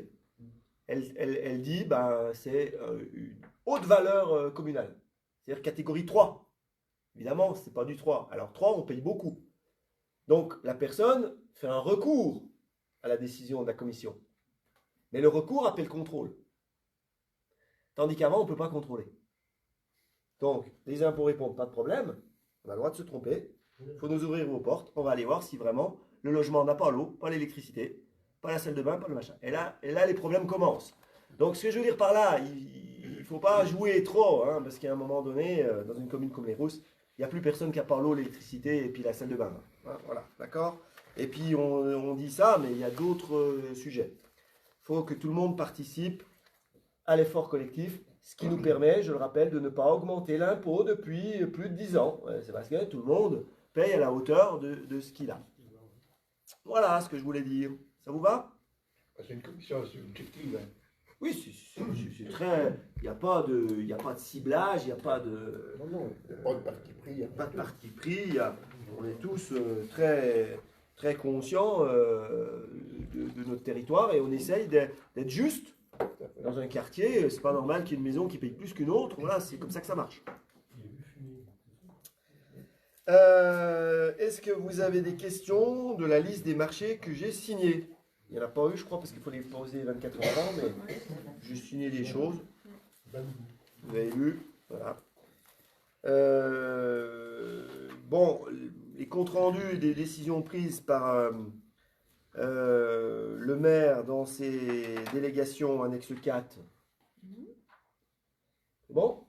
elle dit, c'est une haute valeur communale, c'est-à-dire catégorie 3. Évidemment, ce n'est pas du 3. Alors 3, on paye beaucoup. Donc la personne fait un recours à la décision de la commission. Mais le recours appelle contrôle. Tandis qu'avant, on ne peut pas contrôler. Donc, les impôts répondent, pas de problème, on a le droit de se tromper, il faut nous ouvrir vos portes, on va aller voir si vraiment le logement n'a pas l'eau, pas l'électricité, pas la salle de bain, pas le machin. Et là, les problèmes commencent. Donc, ce que je veux dire par là, il ne faut pas jouer trop, hein, parce qu'à un moment donné, dans une commune comme les Rousses, il n'y a plus personne qui a pas l'eau, l'électricité et puis la salle de bain. Voilà, d'accord ? Et puis on dit ça, mais il y a d'autres sujets. Il faut que tout le monde participe à l'effort collectif, ce qui nous permet, je le rappelle, de ne pas augmenter l'impôt depuis plus de 10 ans. C'est parce que tout le monde paye à la hauteur de ce qu'il a. Voilà ce que je voulais dire. Ça vous va? C'est une commission subjective. Hein. Oui, c'est très. Il n'y a pas de ciblage, il n'y a pas de. Non, il n'y a pas de parti pris. Il n'y a pas de parti pris. On est tous très, très conscients de notre territoire et on essaye d'être juste. Dans un quartier, c'est pas normal qu'il y ait une maison qui paye plus qu'une autre. Voilà, c'est comme ça que ça marche. Est-ce que vous avez des questions de la liste des marchés que j'ai signés? Il n'y en a pas eu, je crois, parce qu'il faut les poser 24 heures avant, mais j'ai signé des choses. Vous avez lu, voilà. Bon, les comptes rendus des décisions prises par le maire dans ses délégations annexe 4. Bon.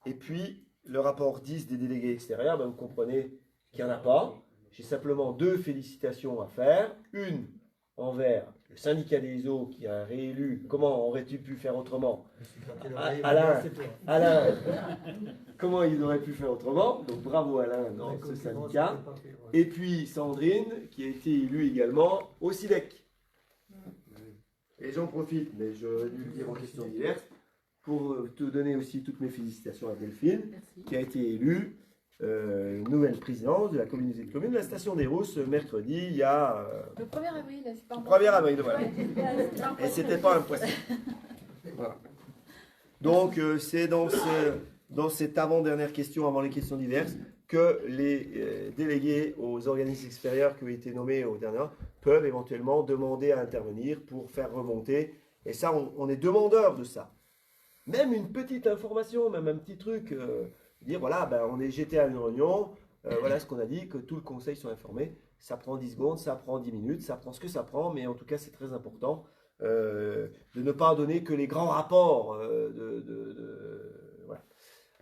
Et puis, le rapport 10 des délégués extérieurs, ben, vous comprenez qu'il n'y en a pas. J'ai simplement 2 félicitations à faire. Une envers le syndicat des eaux qui a réélu. Comment aurais-tu pu faire autrement? Alain, comment il aurait pu faire autrement? Donc bravo Alain dans ce syndicat. Et puis Sandrine qui a été élue également au SIDEC. Et j'en profite, mais j'aurais dû le dire en questions diverses, pour te donner aussi toutes mes félicitations à Delphine, qui a été élue nouvelle présidence de la communauté de communes de la Station des Rousses mercredi, il y a... Le 1er avril, c'est pas un 1er avril, voilà. Et c'était pas impossible. Voilà. Donc, c'est dans cette avant-dernière question, avant les questions diverses, que les délégués aux organismes extérieurs qui ont été nommés au dernier peuvent éventuellement demander à intervenir pour faire remonter. Et ça, on est demandeur de ça. Même une petite information, même un petit truc... dire voilà, ben, j'étais à une réunion, voilà ce qu'on a dit, que tout le conseil soit informé. Ça prend 10 secondes, ça prend 10 minutes, ça prend ce que ça prend, mais en tout cas c'est très important de ne pas donner que les grands rapports. Voilà.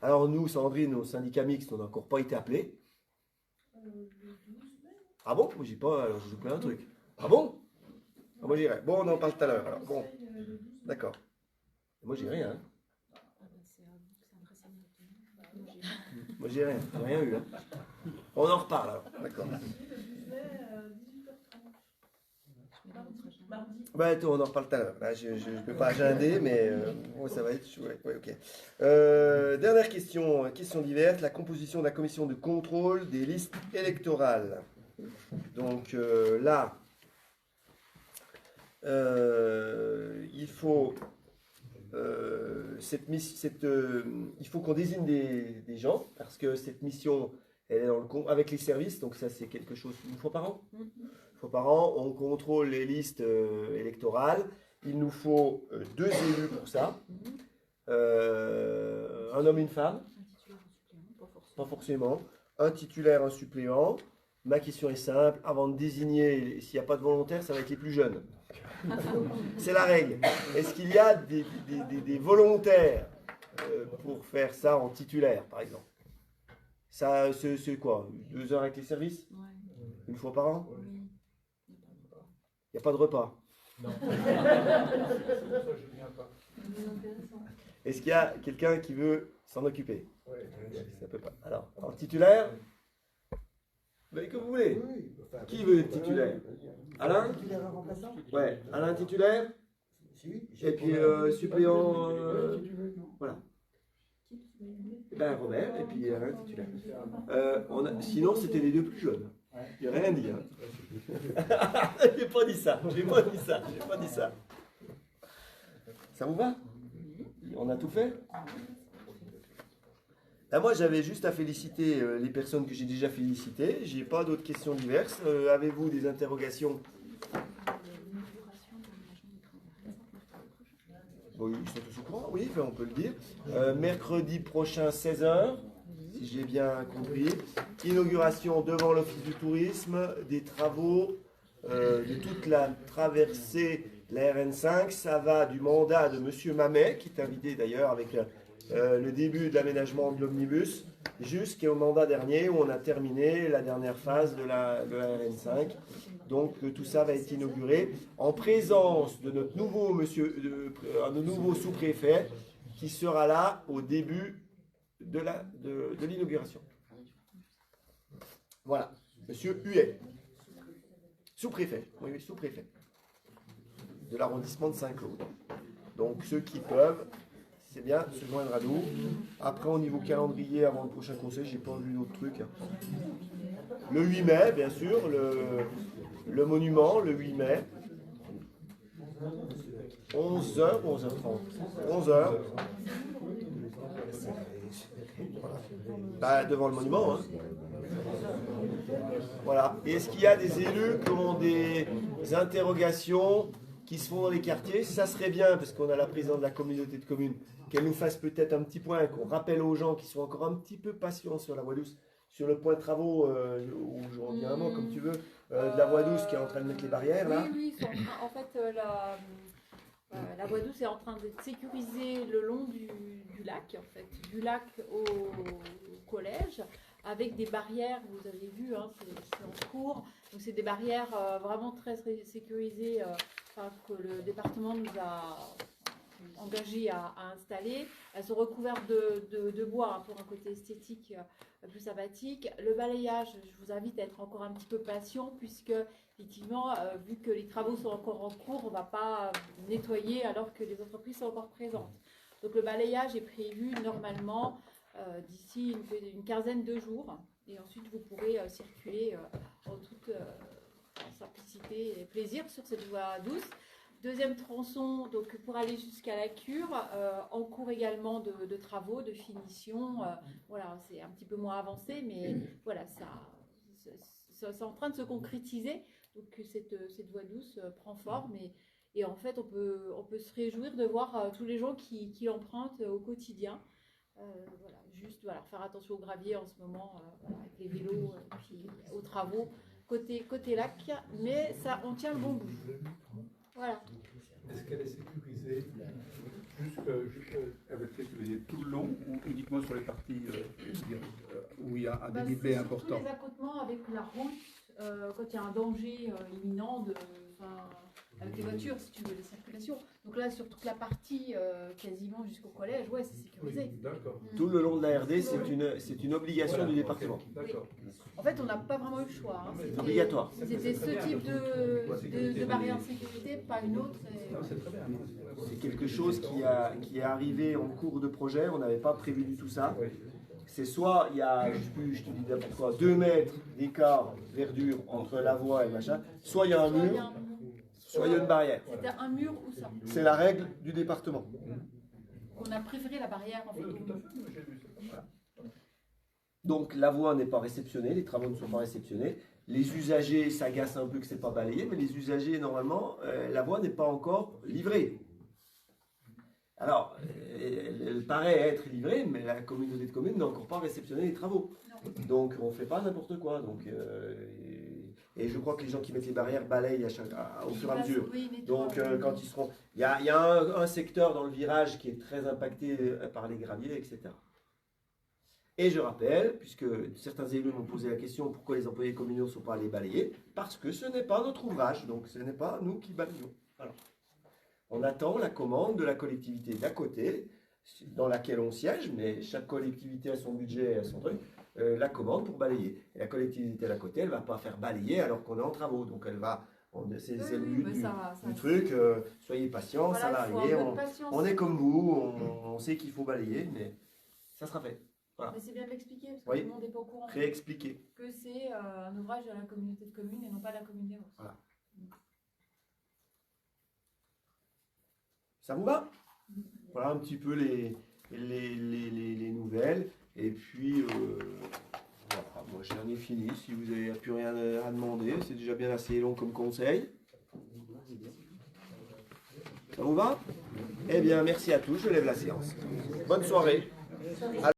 Alors nous, Sandrine, au syndicat mixte, on n'a encore pas été appelés. Ah bon? Moi j'ai pas, alors j'ai plein un truc. Ah bon? Ah, moi j'irai. Bon, on en parle tout à l'heure. Alors bon, d'accord. Moi j'ai rien. Hein. Moi j'ai rien eu. Hein. On en reparle alors. D'accord. Bah, attends, on en reparle tout à l'heure. Là, je ne peux pas agender, mais ça va être chouette. Ouais, ok. Dernière question, question diverse. La composition de la commission de contrôle des listes électorales. Donc là, il faut il faut qu'on désigne des gens parce que cette mission, elle est dans le avec les services, donc ça c'est quelque chose une fois par an. Une fois par an, on contrôle les listes électorales. Il nous faut 2 élus pour ça. Un homme et une femme. Pas forcément. Un titulaire, un suppléant. Ma question est simple. Avant de désigner, s'il n'y a pas de volontaires, ça va être les plus jeunes. C'est la règle. Est-ce qu'il y a des volontaires pour faire ça en titulaire, par exemple? Ça, c'est quoi? 2 heures avec les services? Une fois par an? Il n'y a pas de repas? Non. Est-ce qu'il y a quelqu'un qui veut s'en occuper? Ça peut pas. Alors, en titulaire? Mais que vous voulez? Qui veut être titulaire? Alain? Ouais, Alain titulaire? Et puis suppléant, voilà. Et ben Robert, et puis Alain titulaire. Sinon, c'était les 2 plus jeunes. J'ai rien dit. Hein. J'ai pas dit ça. J'ai pas dit ça. Ça vous va? On a tout fait? Là, moi, j'avais juste à féliciter les personnes que j'ai déjà félicitées. J'ai pas d'autres questions diverses. Avez-vous des interrogations? Bon, ils sont tous au courant, oui, on peut le dire. Mercredi prochain, 16h, si j'ai bien compris. Inauguration devant l'Office du tourisme, des travaux de toute la traversée de la RN5. Ça va du mandat de M. Mamet, qui est invité d'ailleurs avec le début de l'aménagement de l'omnibus, jusqu'au mandat dernier où on a terminé la dernière phase de la RN5. Donc tout ça va être inauguré en présence de notre nouveau sous-préfet qui sera là au début de l'inauguration. Voilà, Monsieur Huet, sous-préfet, oui, sous-préfet de l'arrondissement de Saint-Claude. Donc ceux qui peuvent, c'est bien, se joindre à nous. Après, au niveau calendrier, avant le prochain conseil, j'ai pas vu d'autres trucs. Le 8 mai, bien sûr, le monument, le 8 mai. 11h ou 11h30 11h. Bah, devant le monument. Hein. Voilà. Et est-ce qu'il y a des élus qui ont des interrogations qui se font dans les quartiers? Ça serait bien, parce qu'on a la présidente de la communauté de communes, qu'elle nous fasse peut-être un petit point, qu'on rappelle aux gens qui sont encore un petit peu patients sur la voie douce, sur le point de travaux, où je reviens un mot comme tu veux, de la voie douce qui est en train de mettre les barrières là. Oui, ils sont en fait, la voie douce est en train d'être sécurisée le long du lac, en fait, du lac au collège, avec des barrières, vous avez vu, hein, c'est en cours, donc c'est des barrières vraiment très sécurisées que le département nous a engagés à installer. Elles sont recouvertes de bois, hein, pour un côté esthétique plus sympathique. Le balayage, je vous invite à être encore un petit peu patient, puisque effectivement, vu que les travaux sont encore en cours, on ne va pas nettoyer alors que les entreprises sont encore présentes. Donc le balayage est prévu normalement d'ici une quinzaine de jours, et ensuite vous pourrez circuler en toute simplicité et plaisir sur cette voie douce. Deuxième tronçon, donc pour aller jusqu'à la cure, en cours également de travaux, de finition. Voilà, c'est un petit peu moins avancé, mais voilà, c'est en train de se concrétiser. Donc cette voie douce prend forme, et en fait on peut se réjouir de voir tous les gens qui l'empruntent au quotidien. Voilà, juste voilà, faire attention au gravier en ce moment, voilà, avec les vélos, et puis aux travaux côté lac, mais ça, on tient le bon bout. Voilà. Est-ce qu'elle est sécurisée elle va être sécurisée tout le long ou uniquement sur les parties où il y a un dénivelé important? Tous les accotements avec la route, quand il y a un danger imminent avec les voitures, si tu veux, de circulation. Donc là, sur toute la partie quasiment jusqu'au collège, ouais, c'est sécurisé. Oui, d'accord. Tout le long de la RD, c'est une obligation, voilà, du département. D'accord. En fait, on n'a pas vraiment eu le choix. Hein. C'est obligatoire. C'était ce type de barrière de sécurité, pas une autre. C'est quelque chose qui est arrivé en cours de projet, on n'avait pas prévu du tout ça. C'est soit il y a, je te dis n'importe quoi, 2 mètres d'écart verdure entre la voie et le machin, soit il y a un mur, soit il y a une barrière. C'était un mur ou ça. C'est la règle du département. On a préféré la barrière en fait. Voilà. Donc la voie n'est pas réceptionnée, les travaux ne sont pas réceptionnés. Les usagers s'agacent un peu que ce n'est pas balayé, mais les usagers, normalement, la voie n'est pas encore livrée. Alors, elle paraît être livrée, mais la communauté de communes n'a encore pas réceptionné les travaux. Donc, on ne fait pas n'importe quoi. Donc, et je crois que les gens qui mettent les barrières balayent au fur et à mesure. Donc, quand ils seront... Il y a un secteur dans le virage qui est très impacté par les graviers, etc. Et je rappelle, puisque certains élus m'ont posé la question pourquoi les employés communaux ne sont pas allés balayer, parce que ce n'est pas notre ouvrage, donc ce n'est pas nous qui balayons. Alors, on attend la commande de la collectivité d'à côté, dans laquelle on siège, mais chaque collectivité a son budget, a son truc, la commande pour balayer. Et la collectivité d'à côté, elle ne va pas faire balayer alors qu'on est en travaux, donc elle va... C'est le but du truc, soyez patients, voilà, ça va arriver, on est comme vous, on sait qu'il faut balayer, mais ça sera fait. Voilà. Mais c'est bien de l'expliquer, parce que oui, tout le monde n'est pas au courant. Réexpliquer. Que c'est un ouvrage de la communauté de communes et non pas de la commune des Roses. Voilà. Ça vous va? Voilà un petit peu les nouvelles. Et puis, voilà, moi j'en ai fini. Si vous n'avez plus rien à demander, c'est déjà bien assez long comme conseil. Ça vous va? Eh bien, merci à tous. Je lève la séance. Bonne soirée.